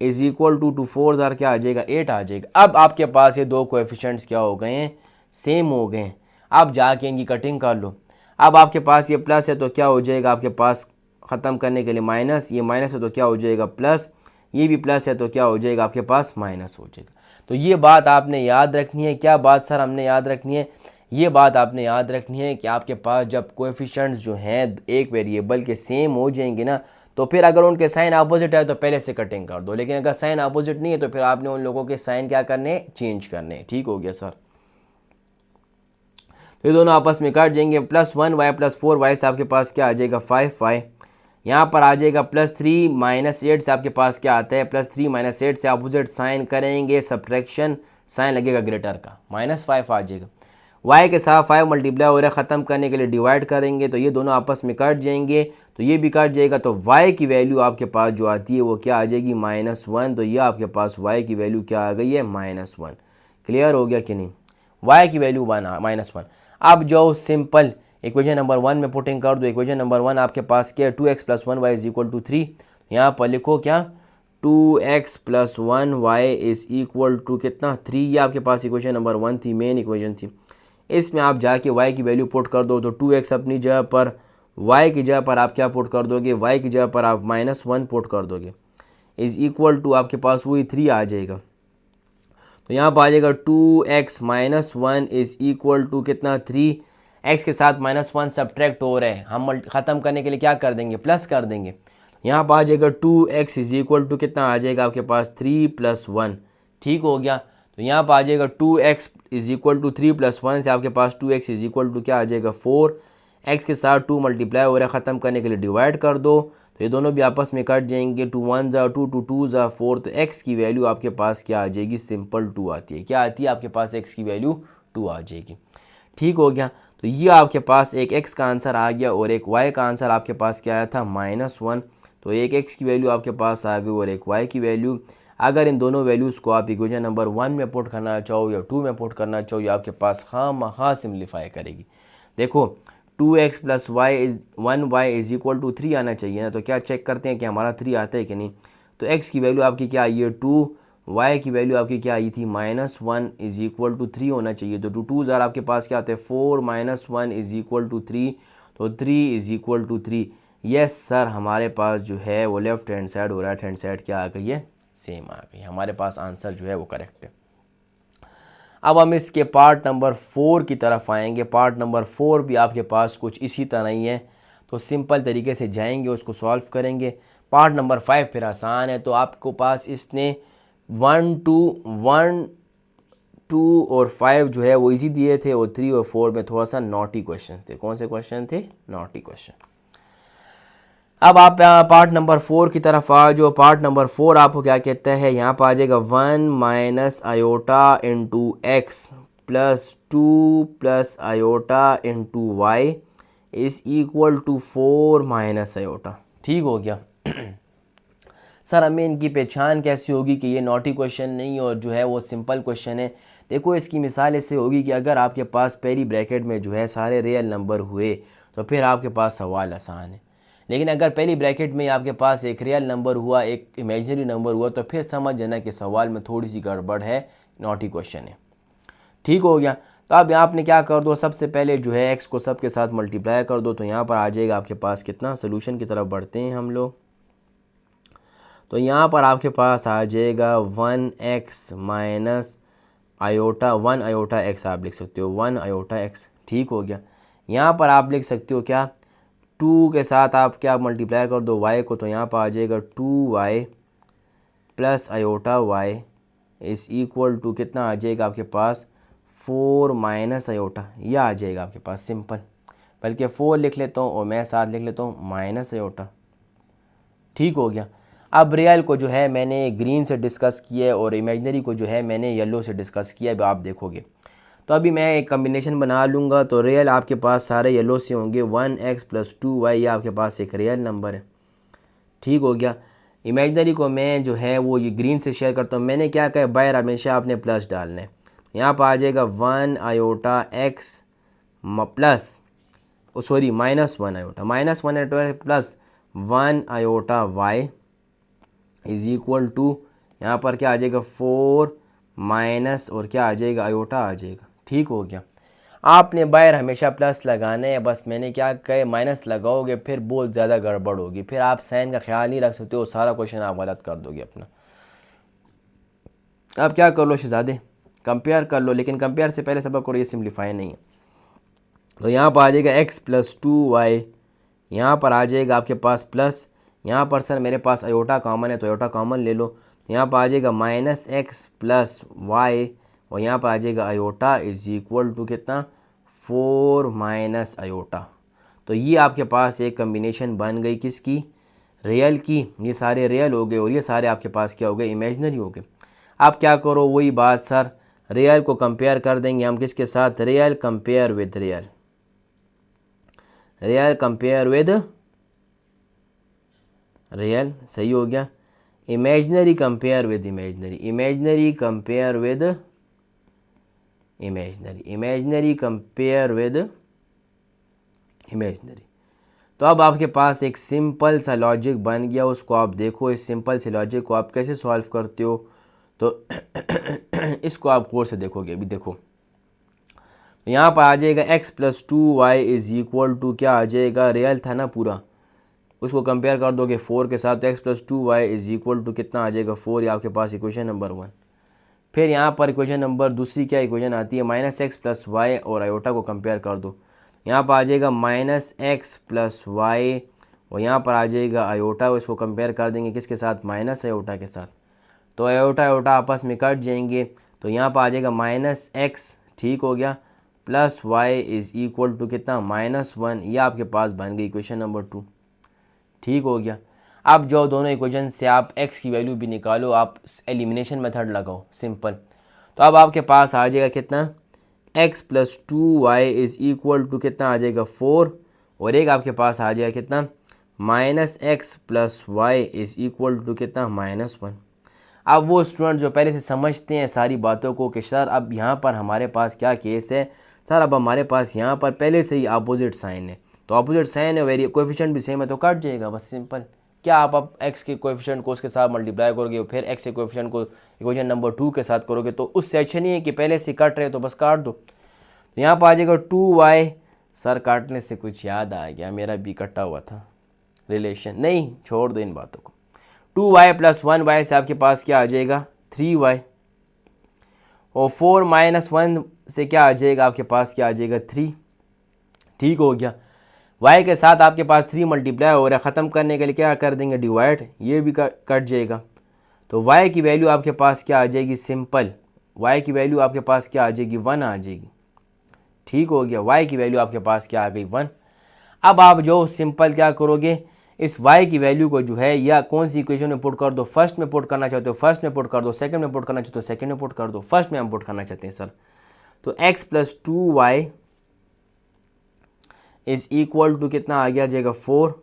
इज़ इक्वल टू 4 ज़ार क्या आ जाएगा 8 आ जाएगा। अब आपके पास ये दो कोएफिशिएंट्स क्या हो गए हैं, सेम हो गए हैं। अब जाके इनकी कटिंग कर लो। अब आपके पास ये प्लस है तो क्या हो जाएगा आपके पास, ख़त्म करने के लिए माइनस, ये माइनस है तो क्या हो जाएगा प्लस, ये भी प्लस है तो क्या हो जाएगा आपके पास माइनस हो जाएगा। तो ये बात आपने याद रखनी है। क्या बात सर हमने याद रखनी है, ये बात आपने याद रखनी है कि आपके पास जब कोएफिशिएंट्स जो हैं एक वेरिएबल के सेम हो जाएंगे ना, तो फिर अगर उनके साइन अपोजिट है तो पहले से कटिंग कर दो, लेकिन अगर साइन अपोजिट नहीं है तो फिर आपने उन लोगों के साइन क्या करने, चेंज करने। ठीक हो गया सर। तो ये दोनों आपस में काट जाएंगे। +1y + 4y से आपके पास क्या आ जाएगा 5y। यहाँ पर आ जाएगा +3 - 8 से आपके पास क्या आता है, +3 - 8 से अपोजिट साइन करेंगे, सब्ट्रैक्शन साइन लगेगा ग्रेटर का, -5 आ जाएगा। y के साथ 5 मल्टीप्लाई हो रहा है, ख़त्म करने के लिए डिवाइड करेंगे तो ये दोनों आपस में कट जाएंगे, तो ये भी कट जाएगा। तो y की वैल्यू आपके पास जो आती है वो क्या आ जाएगी -1। तो ये आपके पास y की वैल्यू क्या आ गई है -1। क्लियर हो गया कि नहीं, y की वैल्यू -1। अब जो सिंपल इक्वेशन नंबर 1 में पुटिंग कर दो। इक्वेशन नंबर 1 आपके पास क्या है, 2x + 1y is equal to 3। यहाँ पर लिखो क्या, 2x + 1y is equal to कितना 3। ये आपके पास इक्वेशन नंबर 1 थी, मेन इक्वेशन थी। इसमें आप जाके y की वैल्यू पुट कर दो तो 2x अपनी जगह पर, y की जगह पर आप क्या पुट कर दोगे, y की जगह पर आप -1 पुट कर दोगे, इज़ इक्वल टू आपके पास वही 3 आ जाएगा। तो यहाँ पर आ जाएगा 2x - 1 इज़ इक्वल टू कितना 3। x के साथ -1 सब्ट्रैक्ट हो रहे हैं, हम ख़त्म करने के लिए क्या कर देंगे, प्लस कर देंगे। यहाँ पर आ जाएगा 2x इज़ इक्वल टू कितना आ जाएगा आपके पास 3 + 1। ठीक हो गया। तो यहाँ पर आ जाएगा 2x इज़ इक्वल टू 3 + 1 से आपके पास 2x इज़ इक्वल टू क्या आ जाएगा 4। x के साथ 2 मल्टीप्लाई हो रहा है, ख़त्म करने के लिए डिवाइड कर दो तो ये दोनों भी आपस में कट जाएंगे। 2 1 ज़ा 2, 2 2 ज़ा 4। तो x की वैल्यू आपके पास क्या आ जाएगी, सिंपल 2 आती है। क्या आती है आपके पास, x की वैल्यू 2 आ जाएगी। ठीक हो गया। तो ये आपके पास एक x का आंसर आ गया और एक y का आंसर आपके पास क्या आया था -1। तो एक x की वैल्यू आपके पास आ गई और एक y की वैल्यू। अगर इन दोनों वैल्यूज़ को आप इक्वेशन नंबर 1 में पुट करना चाहो या 2 में पुट करना चाहो, या आपके पास खामखा सिम्प्लीफाई करेगी। देखो 2x + 1y is equal to 3 आना चाहिए ना, तो क्या चेक करते हैं कि हमारा 3 आता है कि नहीं। तो x की वैल्यू आपकी क्या आई है 2, y की वैल्यू आपकी क्या आई थी -1 इज़ इक्वल टू 3 होना चाहिए। तो 2 2 ज़ार आपके पास क्या आते हैं 4 - 1 इज़ इक्वल टू 3। तो 3 is equal to 3। Yes sir, हमारे पास जो है वो लेफ्ट हैंड साइड और राइट हैंड साइड क्या आ गई है, सेम आ गई। हमारे पास आंसर जो है वो करेक्ट है। अब हम इसके पार्ट नंबर 4 की तरफ आएंगे। पार्ट नंबर 4 भी आपके पास कुछ इसी तरह ही है, तो सिंपल तरीके से जाएंगे, उसको सॉल्व करेंगे। पार्ट नंबर 5 फिर आसान है, तो आपको पास इसने 1 और 5 जो है वो इजी दिए थे, और 3 और 4 में थोड़ा सा नॉटी क्वेश्चन थे। कौन से क्वेश्चन थे? Naughty question. अब आप पार्ट नंबर 4 की तरफ आ जो। पार्ट नंबर 4 आपको क्या कहता है, यहाँ पर आ जाएगा 1 minus iota into X plus 2 plus iota into Y is equal to 4 minus iota. ठीक हो गया। सर हमें इनकी पहचान कैसे होगी कि ये नॉटी क्वेश्चन नहीं और जो है वो सिंपल क्वेश्चन है? देखो इसकी मिसाल ऐसे होगी कि अगर आपके पास पहली ब्रैकेट में जो है सारे रियल नंबर हुए तो फिर आपके पास सवाल आसान है, लेकिन अगर पहली ब्रैकेट में आपके पास एक रियल नंबर हुआ, एक इमेजिनरी नंबर हुआ, तो फिर समझ जाना कि सवाल में थोड़ी सी गड़बड़ है, नॉटी क्वेश्चन है। ठीक हो गया। तो अब आपने क्या कर दो, सबसे पहले जो है एक्स को सब के साथ मल्टीप्लाई कर दो, तो यहाँ पर आ जाएगा आपके पास कितना। सोल्यूशन की तरफ बढ़ते हैं हम लोग। तो यहाँ पर आपके पास आ जाएगा 1x minus iota 1 iota x, आप लिख सकते हो 1 आयोटा एक्स। ठीक हो गया। यहाँ पर आप लिख सकते हो क्या, 2 के साथ आप क्या मल्टीप्लाई कर दो y को, तो यहाँ पर आ जाएगा 2y plus iota y is equal to कितना आ जाएगा आपके पास 4 माइनस आयोटा। यह आ जाएगा आपके पास सिंपल, बल्कि 4 लिख लेता हूँ और मैं साथ लिख लेता हूँ माइनस आयोटा। ठीक हो गया। अब रियल को जो है मैंने ग्रीन से डिस्कस किया है और इमेजनरी को जो है मैंने येलो से डिस्कस किया है, आप देखोगे। तो अभी मैं एक कम्बिनेशन बना लूँगा, तो रियल आपके पास सारे येलो से होंगे। 1x प्लस 2y ये आपके पास एक रियल नंबर है। ठीक हो गया। इमेजनरी को मैं जो है वो ये ग्रीन से शेयर करता हूँ। मैंने क्या कहा, बाहर हमेशा आपने प्लस डालना है। यहाँ पर आ जाएगा 1 iota X plus sorry -1 iota plus 1 iota Y is equal to यहाँ पर क्या आ जाएगा 4 माइनस और क्या आ जाएगा आयोटा आ जाएगा। ठीक हो गया। आपने बाहर हमेशा प्लस लगाना है, बस मैंने क्या कहे माइनस लगाओगे फिर बहुत ज़्यादा गड़बड़ होगी, फिर आप साइन का ख्याल नहीं रख सकते हो, सारा क्वेश्चन आप गलत कर दोगे अपना। अब क्या कर लो शहजादे, कंपेयर कर लो, लेकिन कंपेयर से पहले सबक करो, ये सिंप्लीफाई नहीं है। तो यहाँ पर आ जाएगा x प्लस 2y, यहाँ पर आ जाएगा आपके पास प्लस, यहाँ पर सर मेरे पास आयोटा कॉमन है तो आयोटा कॉमन ले लो। यहाँ पर आ जाएगा -x प्लस वाई और यहाँ पर आ जाएगा आयोटा इज़ इक्वल टू कितना 4 माइनस आयोटा। तो ये आपके पास एक कम्बिनेशन बन गई किसकी, रियल की। ये सारे रियल हो गए और ये सारे आपके पास क्या हो गए, इमेजनरी हो गए। आप क्या करो, वही बात सर, रियल को कंपेयर कर देंगे हम किसके साथ, real compare with real, real compare with real, सही हो गया। Imaginary compare with imaginary, imaginary compare with imaginary, imaginary compare with imaginary. तो अब आपके पास एक सिंपल सा लॉजिक बन गया, उसको आप देखो। इस सिंपल से लॉजिक को आप कैसे सॉल्व करते हो, तो इसको आप कोर्स से देखोगे। अभी देखो यहाँ पर आ जाएगा x plus 2y is equal to क्या आ जाएगा, रियल था ना पूरा, उसको कंपेयर कर दोगे 4 के साथ, तो x plus 2y is equal to कितना आ जाएगा 4। ये आपके पास इक्वेशन नंबर 1। फिर यहाँ पर इक्वेशन नंबर दूसरी क्या इक्वेशन आती है, -x प्लस वाई और आयोटा को कंपेयर कर दो। यहाँ पर आ जाएगा -x प्लस वाई और यहाँ पर आ जाएगा आयोटा, इसको कंपेयर कर देंगे किसके साथ, माइनस आयोटा के साथ। तो आयोटा आयोटा आपस में कट जाएंगे, तो यहाँ पर आ जाएगा -x, ठीक हो गया, plus Y is equal to कितना -1। ये आपके पास बन गई इक्वेशन नंबर 2। ठीक हो गया। अब जो दोनों इक्वेशन से आप x की वैल्यू भी निकालो, आप एलिमिनेशन मेथड लगाओ, सिंपल। तो अब आपके पास आ जाएगा कितना, x plus 2y is equal to कितना आ जाएगा 4 और एक आपके पास आ जाएगा कितना -x plus Y is equal to कितना -1। अब वो स्टूडेंट जो पहले से समझते हैं सारी बातों को कि सर अब यहाँ पर हमारे पास क्या केस है, सर अब हमारे पास यहाँ पर पहले से ही अपोजिट साइन है, तो अपोजिट साइन है, वेरी कोएफिशिएंट भी सेम है, तो कट जाएगा बस सिंपल। क्या आप अब x के कोएफिशिएंट को उसके साथ मल्टीप्लाई करोगे, फिर x के कोएफिशिएंट को इक्वेशन नंबर 2 के साथ करोगे, तो उससे अच्छा नहीं है कि पहले से कट रहे तो बस काट दो। तो यहाँ पर आ जाएगा 2y, सर काटने से कुछ याद आ गया, मेरा भी कटा हुआ था रिलेशन, नहीं छोड़ दो इन बातों को। 2y प्लस 1y से आपके पास क्या आ जाएगा 3y और 4 माइनस 1 से क्या आ जाएगा आपके पास, क्या आ जाएगा 3। ठीक हो गया। y के साथ आपके पास 3 मल्टीप्लाई हो रहा है, ख़त्म करने के लिए क्या कर देंगे डिवाइड, ये भी कट जाएगा। तो y की वैल्यू आपके पास क्या आ जाएगी, सिंपल y की वैल्यू आपके पास क्या आ जाएगी, 1 आ जाएगी। ठीक हो गया, y की वैल्यू आपके पास क्या आ गई, 1। अब आप जो सिंपल क्या करोगे, इस y की वैल्यू को जो है या कौन सी इक्वेशन में पुट कर दो, फर्स्ट में पुट करना चाहते हो फर्स्ट में पुट कर दो, सेकंड में पुट करना चाहते हो सेकंड में पुट कर दो, फर्स्ट में हम पुट करना चाहते हैं सर। तो x plus 2y is equal to कितना आ गया जाएगा 4।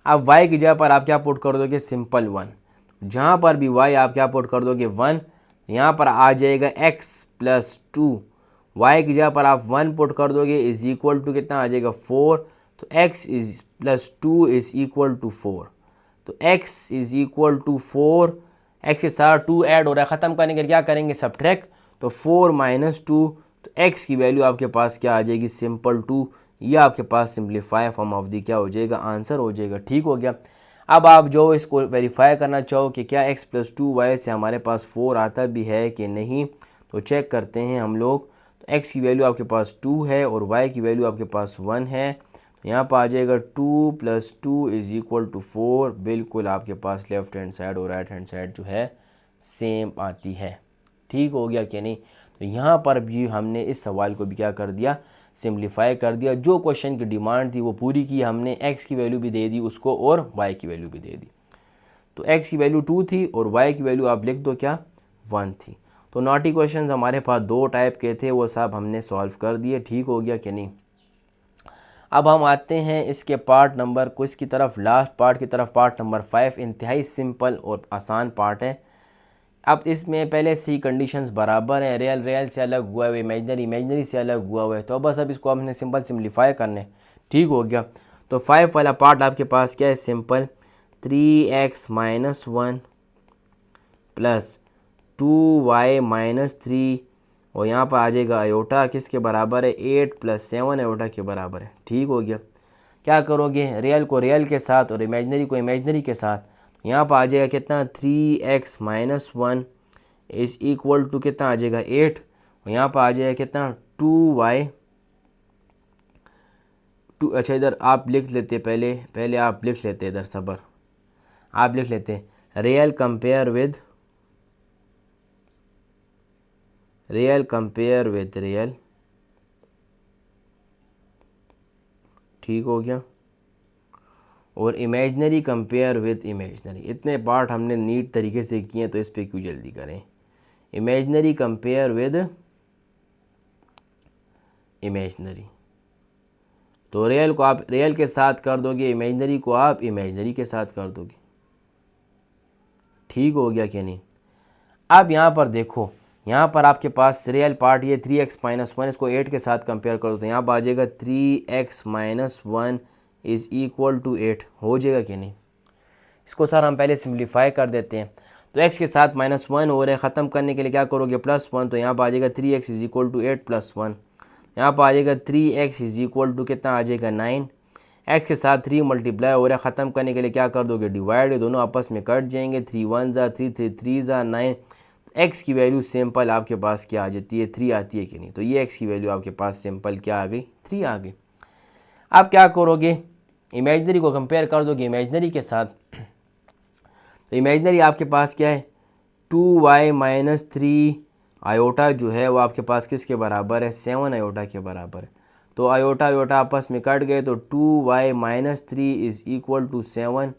अब y की जगह पर आप क्या पुट कर दोगे, सिंपल 1। जहाँ पर भी y आप क्या पुट कर दोगे 1, यहाँ पर आ जाएगा x प्लस 2, y की जगह पर आप 1 पुट कर दोगे इज इक्वल टू कितना आ जाएगा 4। तो x is plus 2 is equal to 4। तो x is equal to 4, x के साथ 2 ऐड हो रहा है, ख़त्म करने के लिए क्या करेंगे सब्ट्रैक्ट, तो 4 माइनस 2, तो x की वैल्यू आपके पास क्या आ जाएगी, सिंपल 2। ये आपके पास सिंप्लीफाई फॉर्म ऑफ दी क्या हो जाएगा, आंसर हो जाएगा। ठीक हो गया। अब आप जो इसको वेरीफाई करना चाहो कि क्या x प्लस 2y से हमारे पास 4 आता भी है कि नहीं, तो चेक करते हैं हम लोग। तो x की वैल्यू आपके पास 2 है और y की वैल्यू आपके पास 1 है, तो यहाँ पर आ जाएगा 2 प्लस 2 इज इक्वल टू 4। बिल्कुल आपके पास लेफ्ट हैंड साइड और राइट हैंड साइड जो है सेम आती है। ठीक हो गया कि नहीं। तो यहाँ पर भी हमने इस सवाल को भी क्या कर दिया, सिंप्लीफाई कर दिया। जो क्वेश्चन की डिमांड थी वो पूरी की हमने, x की वैल्यू भी दे दी उसको और y की वैल्यू भी दे दी। तो x की वैल्यू 2 थी और y की वैल्यू आप लिख दो क्या, 1 थी। तो नॉटी क्वेश्चन हमारे पास 2 टाइप के थे, वो सब हमने सॉल्व कर दिए। ठीक हो गया कि नहीं। अब हम आते हैं इसके पार्ट नंबर क्विज की तरफ, लास्ट पार्ट की तरफ, पार्ट नंबर 5। इंतहाई सिंपल और आसान पार्ट है। अब इसमें पहले से कंडीशंस बराबर हैं, रियल रियल से अलग हुआ है, इमेजनरी इमेजनरी से अलग हुआ है, तो बस अब इसको हमने सिंपल सिम्प्लीफाई करने। ठीक हो गया। तो 5 वाला पार्ट आपके पास क्या है, simple 3x minus 1 plus 2y minus 3, और यहाँ पर आ जाएगा आयोटा किसके बराबर है, 8 प्लस 7 आयोटा के बराबर है। ठीक हो गया। क्या करोगे, रियल को रियल के साथ और इमेजनरी को इमेजनरी के साथ, यहाँ पर आ जाएगा कितना 3x minus 1 is equal to कितना आ जाएगा 8, और यहाँ पर आ जाएगा कितना 2y 2। अच्छा इधर आप लिख लेते, पहले आप लिख लेते, इधर सबर आप लिख लेते रियल कंपेयर विद रियल। ठीक हो गया। और इमेजनरी कंपेयर विद इमेजनरी। इतने पार्ट हमने नीट तरीके से किए, तो इस पे क्यों जल्दी करें। इमेजनरी कंपेयर विद इमेजनरी, तो रियल को आप रियल के साथ कर दोगे, इमेजनरी को आप इमेजनरी के साथ कर दोगे। ठीक हो गया कि नहीं। अब यहाँ पर देखो, यहाँ पर आपके पास रियल पार्ट ये 3x माइनस 1, इसको 8 के साथ कंपेयर करो तो यहाँ पर आ जाएगा 3x minus 1 is equal to 8। हो जाएगा कि नहीं। इसको सर हम पहले सिम्प्लीफाई कर देते हैं। तो x के साथ माइनस 1 हो रहा है, ख़त्म करने के लिए क्या करोगे प्लस 1, तो यहाँ पर आ जाएगा 3x is equal to 8 plus 1, यहाँ पर आ जाएगा 3x इज़ इक्वल टू कितना आ जाएगा 9। x के साथ 3 मल्टीप्लाई हो रहा है, ख़त्म करने के लिए क्या कर दोगे डिवाइड, दोनों आपस में कट जाएंगे, 3 1 ज़ा 3 3 ज़ा 9। x की वैल्यू सिंपल आपके पास क्या आ जाती है, 3 आती है कि नहीं। तो ये x की वैल्यू आपके पास सिंपल क्या आ गई, 3 आ गई। अब क्या करोगे, इमेजनरी को कंपेयर कर दोगे इमेजनरी के साथ। तो इमेजनरी आपके पास क्या है 2y माइनस 3 आयोटा जो है वो आपके पास किसके बराबर है, 7 आयोटा के बराबर है। तो आयोटा आयोटा आपस में कट गए, तो 2y minus 3 is equal to 7।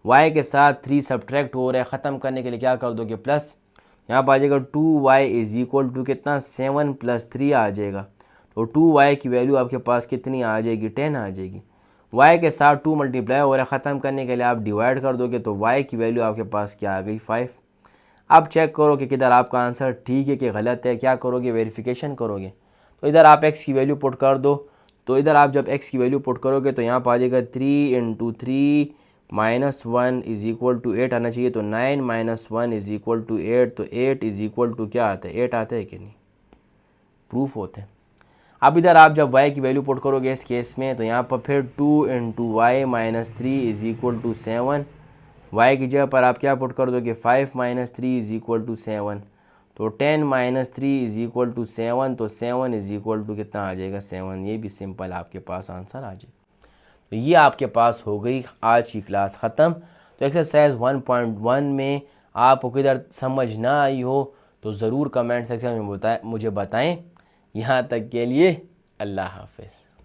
y के साथ 3 सब्ट्रैक्ट हो रहा है, ख़त्म करने के लिए क्या कर दोगे प्लस, यहाँ पर आ जाएगा 2y इज़ इक्वल टू कितना 7 प्लस 3 आ जाएगा। तो 2y की वैल्यू आपके पास कितनी आ जाएगी, 10 आ जाएगी। y के साथ 2 मल्टीप्लाई हो रहा है, ख़त्म करने के लिए आप डिवाइड कर दोगे, तो y की वैल्यू आपके पास क्या आ गई 5। अब चेक करो कि किधर आपका आंसर ठीक है कि गलत है। क्या करोगे, वेरिफिकेशन करोगे। तो इधर आप x की वैल्यू पुट कर दो। तो इधर आप जब x की वैल्यू पुट करोगे तो यहाँ पर आ जाएगा 3 into 3 minus 1 is equal to 8 आना चाहिए। तो 9 माइनस 1 इज़ इक्वल टू 8, तो 8 इज़ इक्वल टू क्या आता है, 8 आता है कि नहीं, प्रूफ होते हैं। अब इधर आप जब y की वैल्यू पुट करोगे इस केस में, तो यहाँ पर फिर 2 into Y minus 3 is equal to 7। y की जगह पर आप क्या पुट कर दोगे 5 माइनस 3 इज़ इक्वल टू 7। तो 10 - 3 इज़ इक्वल टू 7, तो 7 इज़ इक्वल टू कितना आ जाएगा 7, ये भी सिंपल आपके पास आंसर आ जाएगा। तो ये आपके पास हो गई आज की क्लास ख़त्म। तो एक्सरसाइज 1.1 में आपको किधर समझ ना आई हो तो ज़रूर कमेंट सेक्शन में मुझे बताएं। यहाँ तक के लिए अल्लाह हाफ़िज़।